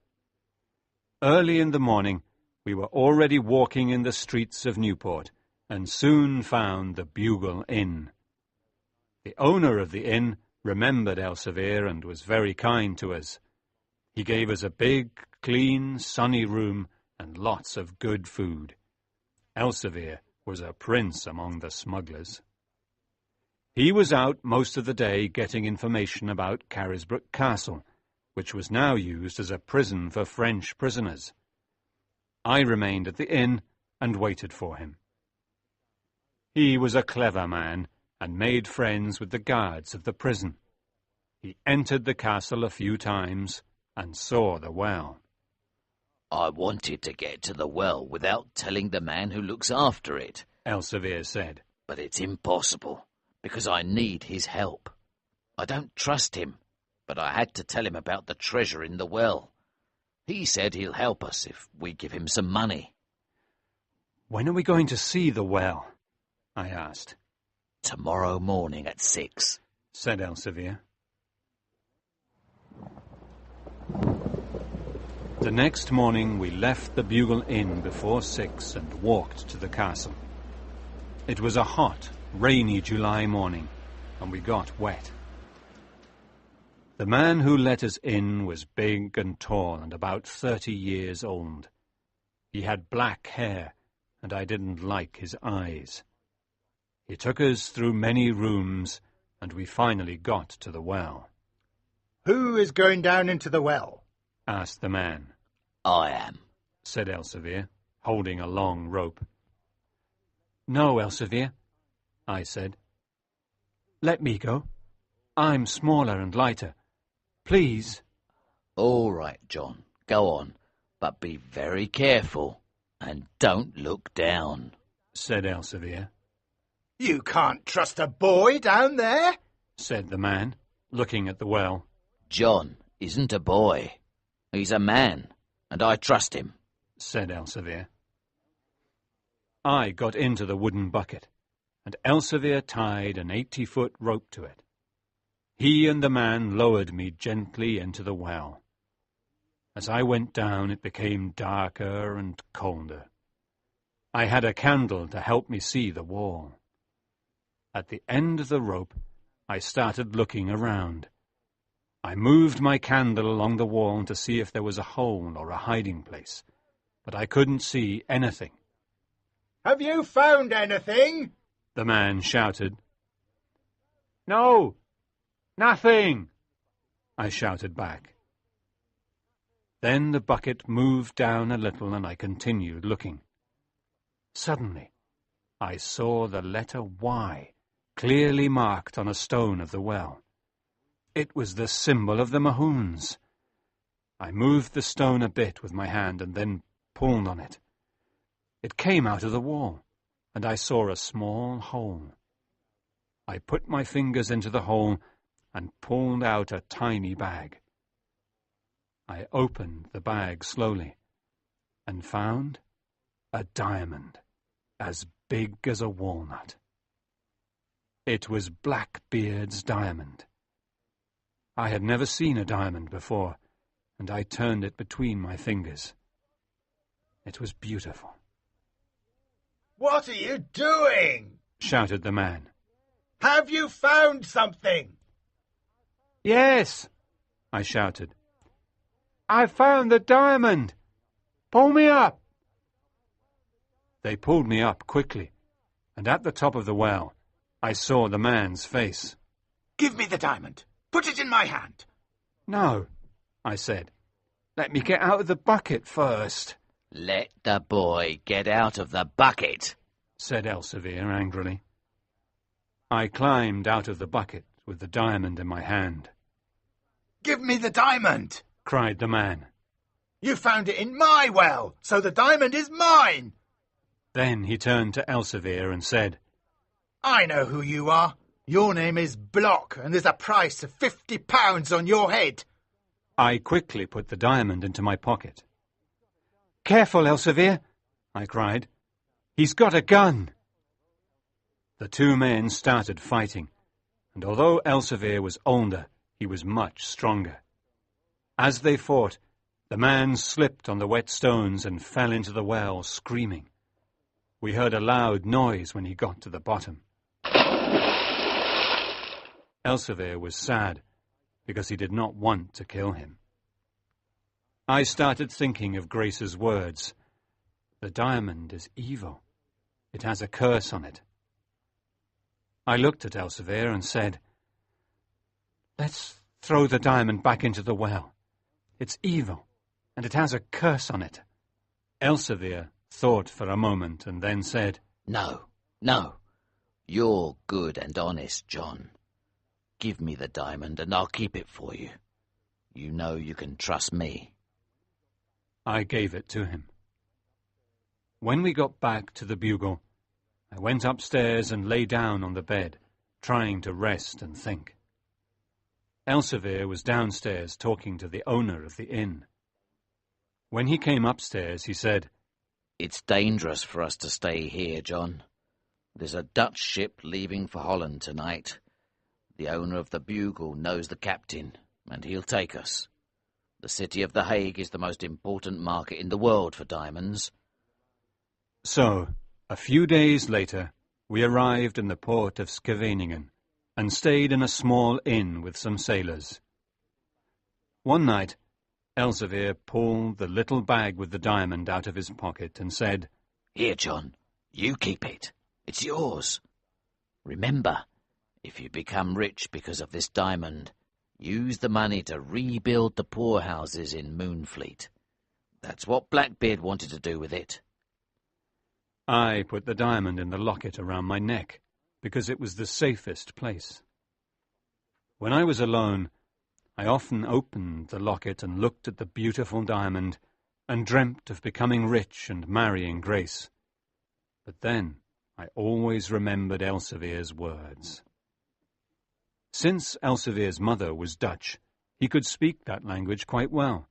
A: Early in the morning, we were already walking in the streets of Newport, and soon found the Bugle Inn. The owner of the inn remembered Elsevier and was very kind to us. He gave us a big, clean, sunny room and lots of good food. Elsevier was a prince among the smugglers. He was out most of the day getting information about Carisbrooke Castle, which was now used as a prison for French prisoners. I remained at the inn and waited for him. He was a clever man and made friends with the guards of the prison. He entered the castle a few times and saw the well.
B: I wanted to get to the well without telling the man who looks after it,
A: Elsevier said.
B: but it's impossible, because I need his help. I don't trust him, but I had to tell him about the treasure in the well. He said he'll help us if we give him some money.
A: When are we going to see the well? I asked.
B: Tomorrow morning at 6.
A: Said Elsevier. The next morning we left the Bugle Inn before 6 and walked to the castle. It was a hot, rainy July morning, and we got wet. The man who let us in was big and tall and about 30 years old. He had black hair, and I didn't like his eyes. He took us through many rooms, and we finally got to the well.
C: Who is going down into the well?
A: Asked the man.
B: I am,
A: Said Elsevier, holding a long rope. No, Elsevier, I said. Let me go. I'm smaller and lighter. Please.
B: All right, John, go on, but be very careful and don't look down,
A: Said Elsevier.
C: You can't trust a boy down there?
A: Said the man, looking at the well.
B: John isn't a boy. He's a man, and I trust him,
A: Said Elsevier. I got into the wooden bucket, and Elsevier tied an 80-foot rope to it. He and the man lowered me gently into the well. As I went down, it became darker and colder. I had a candle to help me see the wall. At the end of the rope, I started looking around. I moved my candle along the wall to see if there was a hole or a hiding place, but I couldn't see anything.
C: Have you found anything?
A: The man shouted. No, nothing, I shouted back. Then the bucket moved down a little and I continued looking. Suddenly, I saw the letter Y clearly marked on a stone of the well. It was the symbol of the Mahoons. I moved the stone a bit with my hand and then pulled on it. It came out of the wall, and I saw a small hole. I put my fingers into the hole and pulled out a tiny bag. I opened the bag slowly and found a diamond as big as a walnut. It was Blackbeard's diamond. I had never seen a diamond before, and I turned it between my fingers. It was beautiful.
C: What are you doing?
A: Shouted the man.
C: Have you found something?
A: Yes, I shouted. I found the diamond. Pull me up. They pulled me up quickly, and at the top of the well, I saw the man's face.
C: Give me the diamond. Put it in my hand.
A: No, I said. Let me get out of the bucket first.
B: Let the boy get out of the bucket,
A: said Elsevier angrily. I climbed out of the bucket with the diamond in my hand.
C: Give me the diamond,
A: cried the man.
C: You found it in my well, so the diamond is mine.
A: Then he turned to Elsevier and said,
C: I know who you are. Your name is Block, and there's a price of £50 on your head.
A: I quickly put the diamond into my pocket. Careful, Elsevier, I cried. He's got a gun. The two men started fighting, and although Elsevier was older, he was much stronger. As they fought, the man slipped on the wet stones and fell into the well, screaming. We heard a loud noise when he got to the bottom. Elsevier was sad, because he did not want to kill him. I started thinking of Grace's words. The diamond is evil. It has a curse on it. I looked at Elsevier and said, Let's throw the diamond back into the well. It's evil, and it has a curse on it. Elsevier thought for a moment and then said,
B: No, no. You're good and honest, John. Give me the diamond and I'll keep it for you. You know you can trust me.
A: I gave it to him. When we got back to the bugle, I went upstairs and lay down on the bed, trying to rest and think. Elsevier was downstairs talking to the owner of the inn. When he came upstairs, he said,
B: "It's dangerous for us to stay here, John. There's a Dutch ship leaving for Holland tonight. The owner of the bugle knows the captain, and he'll take us. The city of The Hague is the most important market in the world for diamonds."
A: So, a few days later, we arrived in the port of Scheveningen and stayed in a small inn with some sailors. One night, Elsevier pulled the little bag with the diamond out of his pocket and said,
B: "Here, John, you keep it. It's yours. Remember, if you become rich because of this diamond, use the money to rebuild the poorhouses in Moonfleet. That's what Blackbeard wanted to do with it."
A: I put the diamond in the locket around my neck, because it was the safest place. When I was alone, I often opened the locket and looked at the beautiful diamond and dreamt of becoming rich and marrying Grace. But then I always remembered Elsevier's words. Since Elsevier's mother was Dutch, he could speak that language quite well,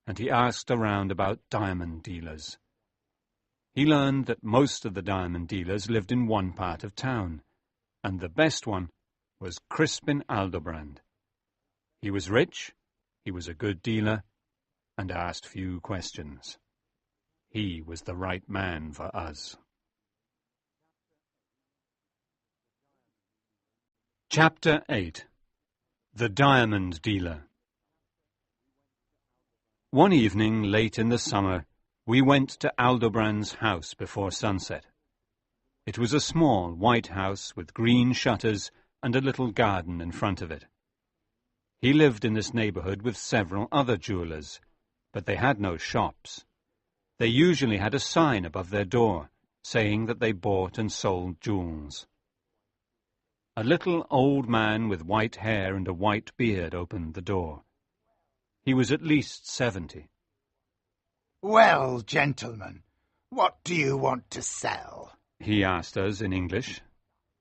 A: and he asked around about diamond dealers. He learned that most of the diamond dealers lived in one part of town, and the best one was Crispin Aldobrand. He was rich, he was a good dealer, and asked few questions. He was the right man for us. Chapter 8. The Diamond Dealer. One evening late in the summer, we went to Aldobrand's house before sunset. It was a small white house with green shutters and a little garden in front of it. He lived in this neighbourhood with several other jewellers, but they had no shops. They usually had a sign above their door, saying that they bought and sold jewels. A little old man with white hair and a white beard opened the door. He was at least 70.
C: "Well, gentlemen, what do you want to sell?"
A: he asked us in English.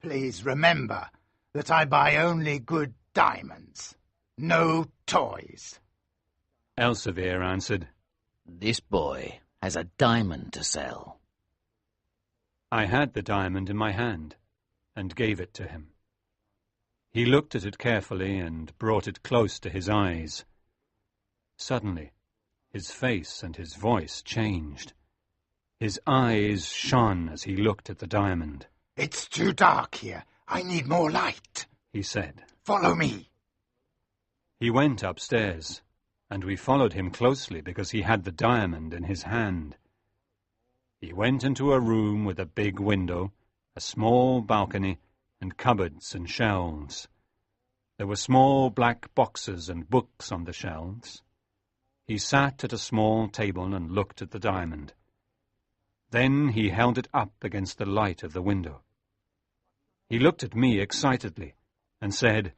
C: "Please remember that I buy only good diamonds, no toys."
A: Elsevier answered,
B: "This boy has a diamond to sell."
A: I had the diamond in my hand and gave it to him. He looked at it carefully and brought it close to his eyes. Suddenly, his face and his voice changed. His eyes shone as he looked at the diamond.
C: "It's too dark here. I need more light,"
A: he said.
C: "Follow me."
A: He went upstairs, and we followed him closely because he had the diamond in his hand. He went into a room with a big window, a small balcony, and cupboards and shelves. There were small black boxes and books on the shelves. He sat at a small table and looked at the diamond. Then he held it up against the light of the window. He looked at me excitedly and said,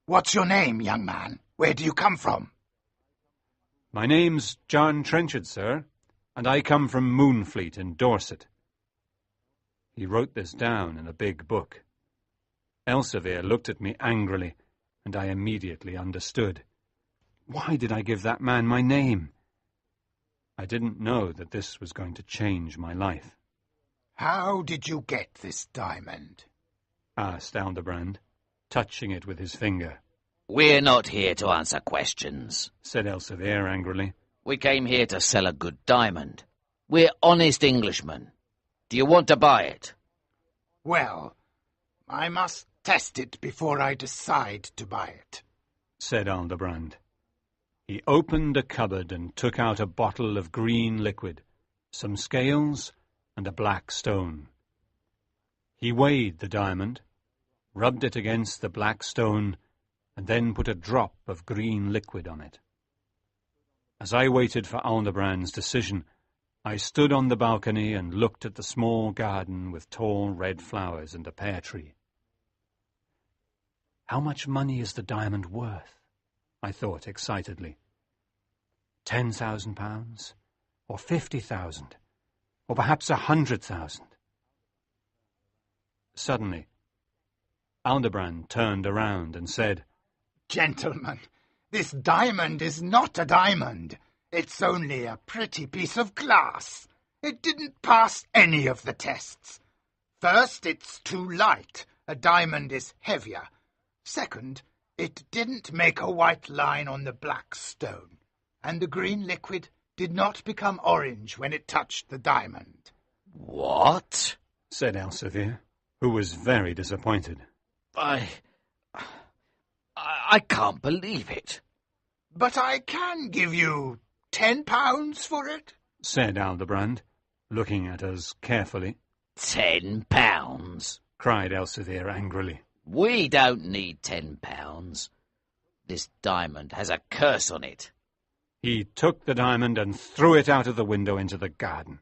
C: "What's your name, young man? Where do you come from?"
A: "My name's John Trenchard, sir, and I come from Moonfleet in Dorset." He wrote this down in a big book. Elsevier looked at me angrily, and I immediately understood. Why did I give that man my name? I didn't know that this was going to change my life.
C: "How did you get this diamond?"
A: asked Aldobrand, touching it with his finger.
B: "We're not here to answer questions,"
A: said Elsevier angrily.
B: "We came here to sell a good diamond. We're honest Englishmen. Do you want to buy it?"
C: "Well, I must test it before I decide to buy it,"
A: said Aldobrand. He opened a cupboard and took out a bottle of green liquid, some scales, and a black stone. He weighed the diamond, rubbed it against the black stone, and then put a drop of green liquid on it. As I waited for Aldobrand's decision, I stood on the balcony and looked at the small garden with tall red flowers and a pear tree. "How much money is the diamond worth?" I thought excitedly. £10,000? or 50,000, or perhaps 100,000. Suddenly, Aldebrand turned around and said,
C: Gentlemen, this diamond is not a diamond. It's only a pretty piece of glass. It didn't pass any of the tests. First, it's too light. A diamond is heavier. Second, it didn't make a white line on the black stone. And the green liquid did not become orange when it touched the diamond.
B: What?
A: said Elsevier, who was very disappointed.
B: I can't believe it.
C: But I can give you £10 for it,
A: said Aldebrand, looking at us carefully.
B: £10?
A: cried Elsevier angrily.
B: We don't need £10. This diamond has a curse on it.
A: He took the diamond and threw it out of the window into the garden.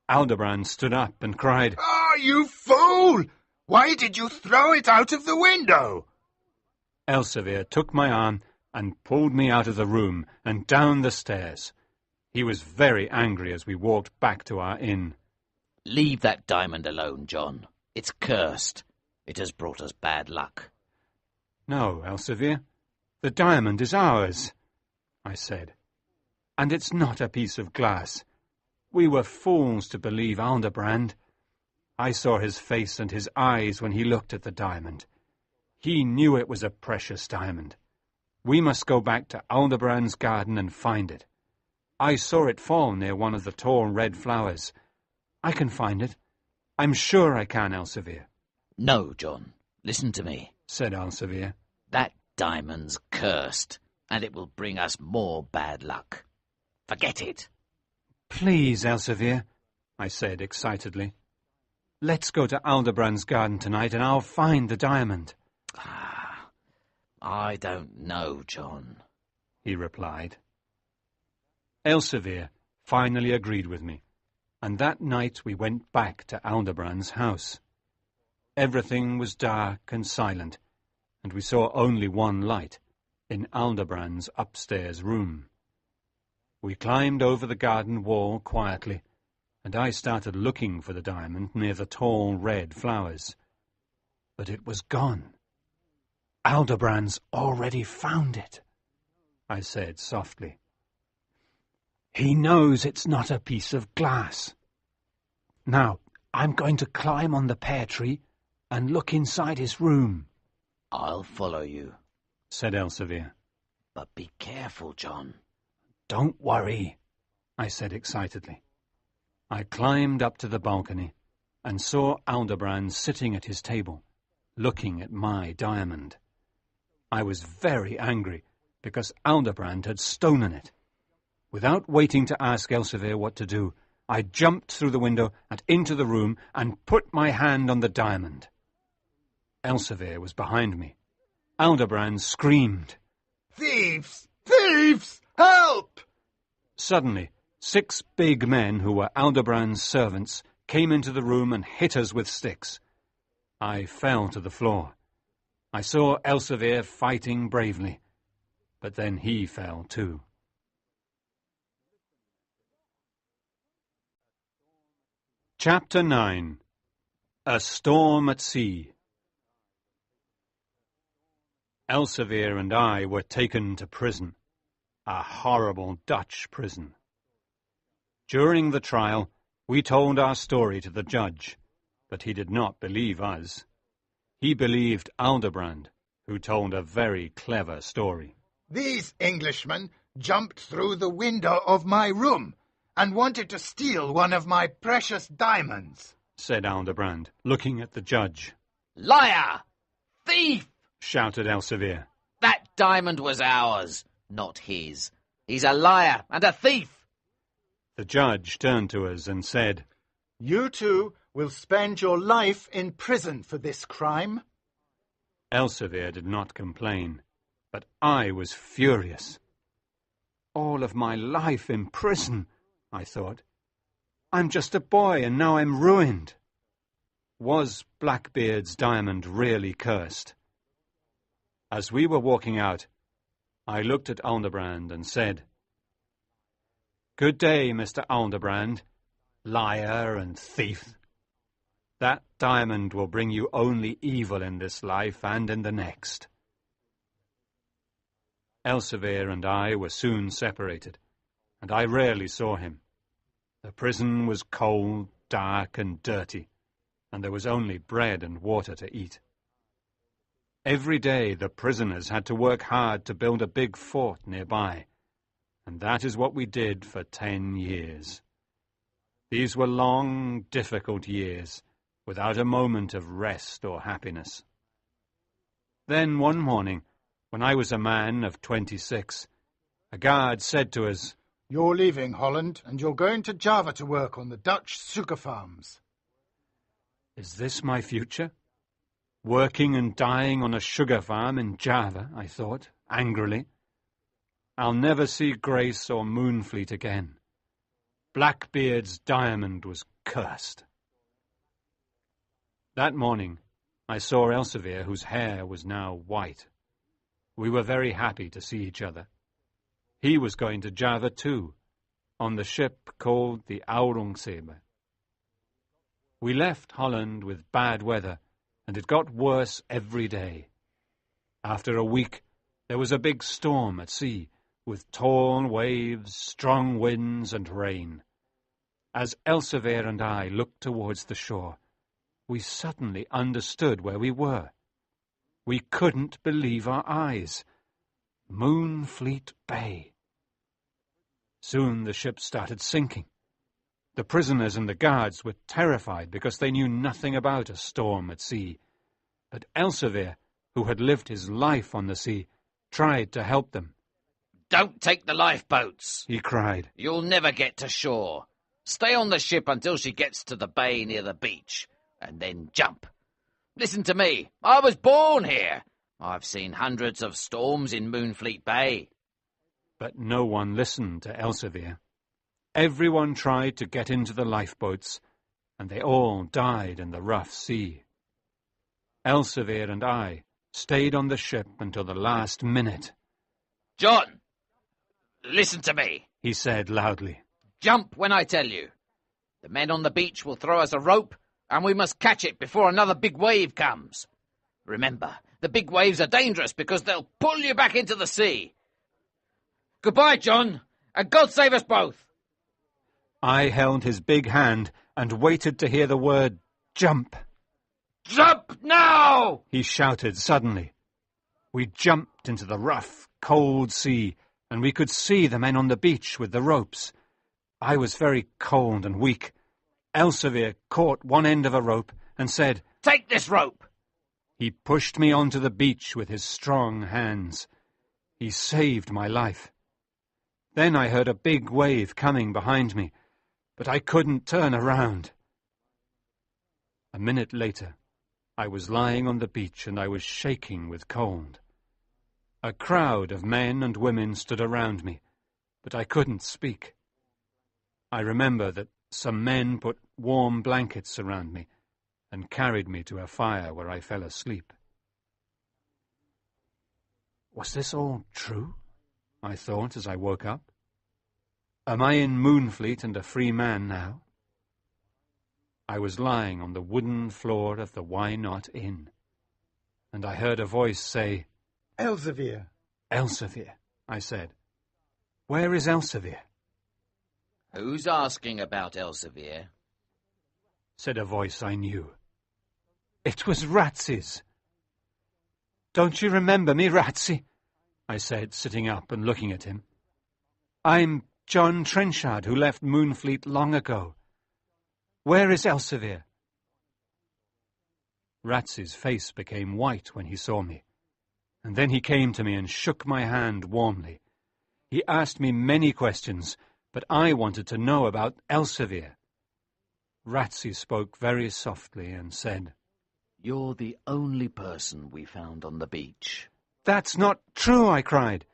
A: Aldebrand stood up and cried,
C: "Ah, you fool! Why did you throw it out of the window?"
A: Elsevier took my arm and pulled me out of the room and down the stairs. He was very angry as we walked back to our inn.
B: Leave that diamond alone, John. It's cursed. It has brought us bad luck.
A: No, Elsevier, the diamond is ours, I said. And it's not a piece of glass. We were fools to believe Aldebrand. I saw his face and his eyes when he looked at the diamond. He knew it was a precious diamond. We must go back to Aldebrand's garden and find it. I saw it fall near one of the tall red flowers. I can find it. I'm sure I can, Elsevier.
B: No, John. Listen to me,
A: said Elsevier.
B: That diamond's cursed, and it will bring us more bad luck. Forget it.
A: Please, Elsevier, I said excitedly. Let's go to Aldebrand's garden tonight and I'll find the diamond.
B: I don't know, John,
A: he replied. Elsevier finally agreed with me, and that night we went back to Aldebrand's house. Everything was dark and silent, and we saw only one light in Aldebrand's upstairs room. We climbed over the garden wall quietly, and I started looking for the diamond near the tall red flowers. But it was gone. Aldebrand's already found it, I said softly. He knows it's not a piece of glass. Now, I'm going to climb on the pear tree and look inside his room.
B: I'll follow you,
A: said Elsevier.
B: But be careful, John.
A: Don't worry, I said excitedly. I climbed up to the balcony and saw Aldebrand sitting at his table, looking at my diamond. I was very angry because Aldebrand had stolen it. Without waiting to ask Elsevier what to do, I jumped through the window and into the room and put my hand on the diamond. Elsevier was behind me. Aldebrand screamed.
C: "Thieves! Thieves! Help!"
A: Suddenly, 6 big men who were Aldebrand's servants came into the room and hit us with sticks. I fell to the floor. I saw Elsevier fighting bravely, but then he fell too. Chapter 9. A Storm at Sea. Elsevier and I were taken to prison, a horrible Dutch prison. During the trial, we told our story to the judge, but he did not believe us. He believed Aldebrand, who told a very clever story.
C: "These Englishmen jumped through the window of my room and wanted to steal one of my precious diamonds,"
A: said Aldebrand, looking at the judge.
B: Liar! Thief!
A: Shouted Elsevier.
B: That diamond was ours, not his. He's a liar and a thief.
A: The judge turned to us and said,
C: "You two will spend your life in prison for this crime."
A: Elsevier did not complain, but I was furious. All of my life in prison, I thought. I'm just a boy and now I'm ruined. Was Blackbeard's diamond really cursed? As we were walking out, I looked at Aldebrand and said, Good day, Mr. Aldebrand, liar and thief. That diamond will bring you only evil in this life and in the next. Elsevier and I were soon separated, and I rarely saw him. The prison was cold, dark, and dirty, and there was only bread and water to eat. Every day the prisoners had to work hard to build a big fort nearby, and that is what we did for 10 years. These were long, difficult years, without a moment of rest or happiness. Then one morning, when I was a man of 26, a guard said to us,
C: "You're leaving Holland, and you're going to Java to work on the Dutch sugar farms."
A: Is this my future? Working and dying on a sugar farm in Java, I thought, angrily. I'll never see Grace or Moonfleet again. Blackbeard's diamond was cursed. That morning, I saw Elsevier, whose hair was now white. We were very happy to see each other. He was going to Java too, on the ship called the Audiobook. We left Holland with bad weather, and it got worse every day. After a week, there was a big storm at sea, with tall waves, strong winds, and rain. As Elsevier and I looked towards the shore, we suddenly understood where we were. We couldn't believe our eyes. Moonfleet Bay. Soon the ship started sinking. The prisoners and the guards were terrified because they knew nothing about a storm at sea. But Elsevier, who had lived his life on the sea, tried to help them.
B: "Don't take the lifeboats,"
A: he cried.
B: "You'll never get to shore. Stay on the ship until she gets to the bay near the beach, and then jump. Listen to me. I was born here. I've seen hundreds of storms in Moonfleet Bay."
A: But no one listened to Elsevier. Everyone tried to get into the lifeboats, and they all died in the rough sea. Elsevier and I stayed on the ship until the last minute.
B: "John, listen to me,"
A: he said loudly.
B: "Jump when I tell you. The men on the beach will throw us a rope, and we must catch it before another big wave comes. Remember, the big waves are dangerous because they'll pull you back into the sea. Goodbye, John, and God save us both."
A: I held his big hand and waited to hear the word jump.
B: "Jump now!"
A: he shouted suddenly. We jumped into the rough, cold sea, and we could see the men on the beach with the ropes. I was very cold and weak. Elsevier caught one end of a rope and said,
B: "Take this rope."
A: He pushed me onto the beach with his strong hands. He saved my life. Then I heard a big wave coming behind me, but I couldn't turn around. A minute later, I was lying on the beach and I was shaking with cold. A crowd of men and women stood around me, but I couldn't speak. I remember that some men put warm blankets around me and carried me to a fire where I fell asleep. Was this all true? I thought as I woke up. Am I in Moonfleet and a free man now? I was lying on the wooden floor of the Why Not Inn, and I heard a voice say,
C: "Elsevier."
A: "Elsevier," I said. "Where is Elsevier?"
B: "Who's asking about Elsevier?"
A: said a voice I knew. It was Ratsy's. "Don't you remember me, Ratsy?" I said, sitting up and looking at him. "I'm John Trenchard, who left Moonfleet long ago. Where is Elsevier?" Ratsy's face became white when he saw me, and then he came to me and shook my hand warmly. He asked me many questions, but I wanted to know about Elsevier. Ratsy spoke very softly and said,
B: "You're the only person we found on the beach."
A: "That's not true," I cried.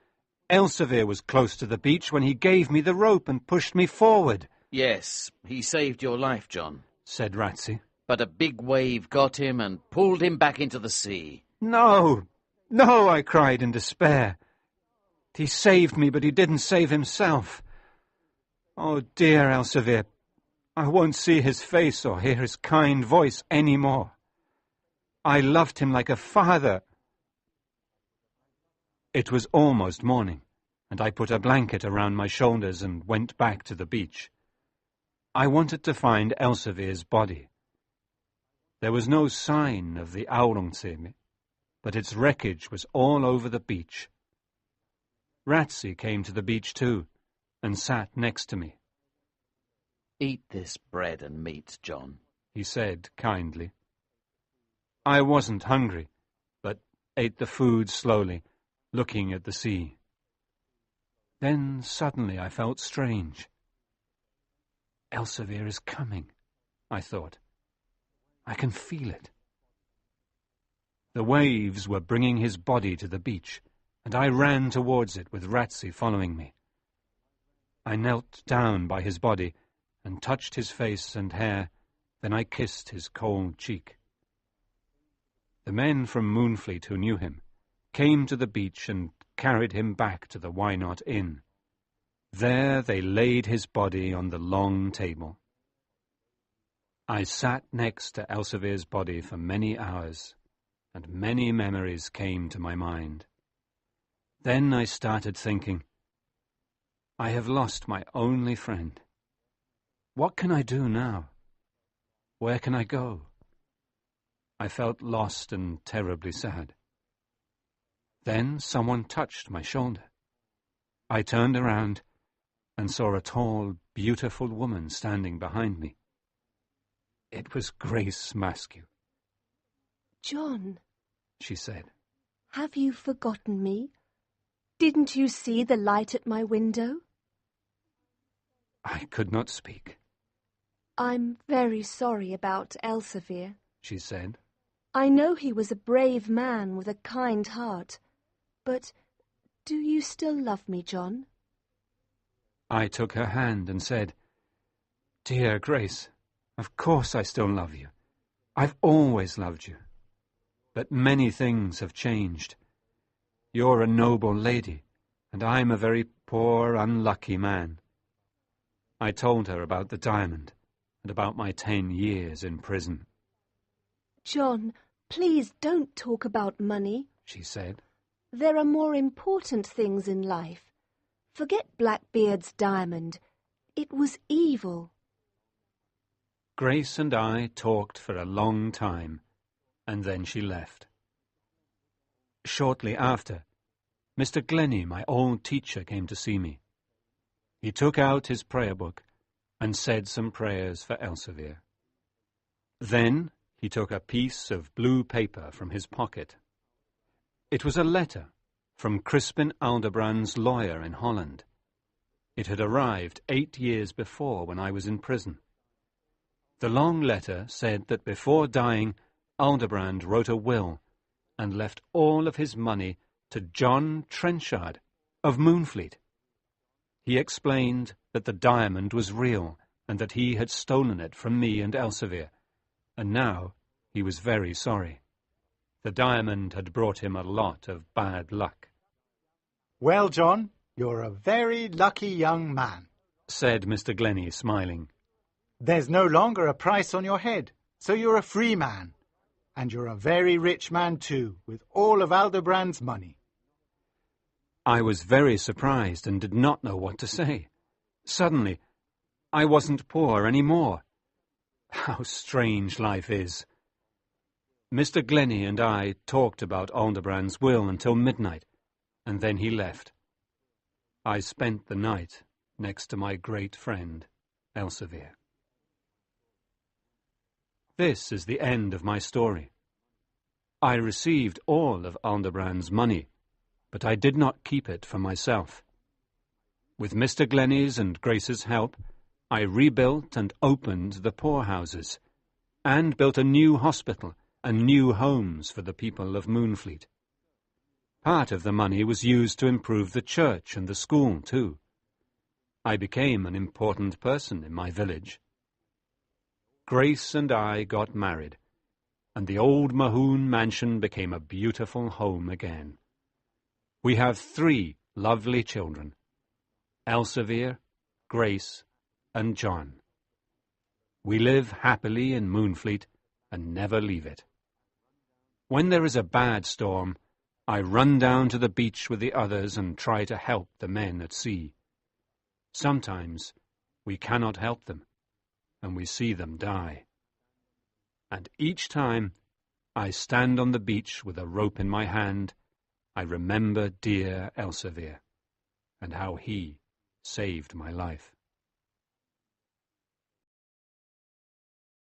A: "Elsevier was close to the beach when he gave me the rope and pushed me forward."
B: "Yes, he saved your life, John,"
A: said Ratsy.
B: "but a big wave got him and pulled him back into the sea."
A: "No, no," I cried in despair. "He saved me, but he didn't save himself. Oh, dear Elsevier, I won't see his face or hear his kind voice any more. I loved him like a father. It was almost morning, and I put a blanket around my shoulders and went back to the beach. I wanted to find Elsevier's body. There was no sign of the Audiobook, but its wreckage was all over the beach. Ratsey came to the beach too, and sat next to me.
B: Eat this bread and meat, John,
A: he said kindly. I wasn't hungry, but ate the food slowly, looking at the sea. Then suddenly I felt strange. Elsevier is coming, I thought. I can feel it. The waves were bringing his body to the beach, and I ran towards it with Ratsey following me. I knelt down by his body and touched his face and hair, then I kissed his cold cheek. The men from Moonfleet who knew him came to the beach and carried him back to the Why Not Inn. There they laid his body on the long table. I sat next to Elsevier's body for many hours, and many memories came to my mind. Then I started thinking, I have lost my only friend. What can I do now? Where can I go? I felt lost and terribly sad. Then someone touched my shoulder. I turned around and saw a tall, beautiful woman standing behind me. It was Grace Maskew.
D: John,
A: She said.
D: have you forgotten me? Didn't you see the light at my window?
A: I could not speak,
D: I'm very sorry about Elsevier.
A: she said.
D: I know he was a brave man with a kind heart, but do you still love me, John?
A: I took her hand and said, Dear Grace, of course I still love you. I've always loved you. But many things have changed. You're a noble lady, and I'm a very poor, unlucky man. I told her about the diamond and about my 10 years in prison.
D: John, please don't talk about money.
A: She said.
D: There are more important things in life. Forget Blackbeard's diamond. It was evil.
A: Grace and I talked for a long time, and then she left. Shortly after, Mr. Glennie, my old teacher, came to see me. He took out his prayer book and said some prayers for Elsevier. Then he took a piece of blue paper from his pocket. It was a letter from Crispin Aldebrand's lawyer in Holland. It had arrived 8 years before when I was in prison. The long letter said that before dying, Aldebrand wrote a will and left all of his money to John Trenchard of Moonfleet. He explained that the diamond was real and that he had stolen it from me and Elsevier, and now he was very sorry. The diamond had brought him a lot of bad luck.
C: Well, John, you're a very lucky young man,
A: said Mr. Glennie, smiling.
C: There's no longer a price on your head, so you're a free man. And you're a very rich man too, with all of Aldebrand's money.
A: I was very surprised and did not know what to say. Suddenly, I wasn't poor any more. How strange life is. Mr. Glennie and I talked about Aldebrand's will until midnight, and then he left. I spent the night next to my great friend, Elsevier. This is the end of my story. I received all of Aldebrand's money, but I did not keep it for myself. With Mr. Glennie's and Grace's help, I rebuilt and opened the poorhouses, and built a new hospital and new homes for the people of Moonfleet. Part of the money was used to improve the church and the school, too. I became an important person in my village. Grace and I got married, and the old Mahoon mansion became a beautiful home again. We have 3 lovely children, Elsevier, Grace, and John. We live happily in Moonfleet and never leave it. When there is a bad storm, I run down to the beach with the others and try to help the men at sea. Sometimes we cannot help them, and we see them die. And each time I stand on the beach with a rope in my hand, I remember dear Elsevier and how he saved my life.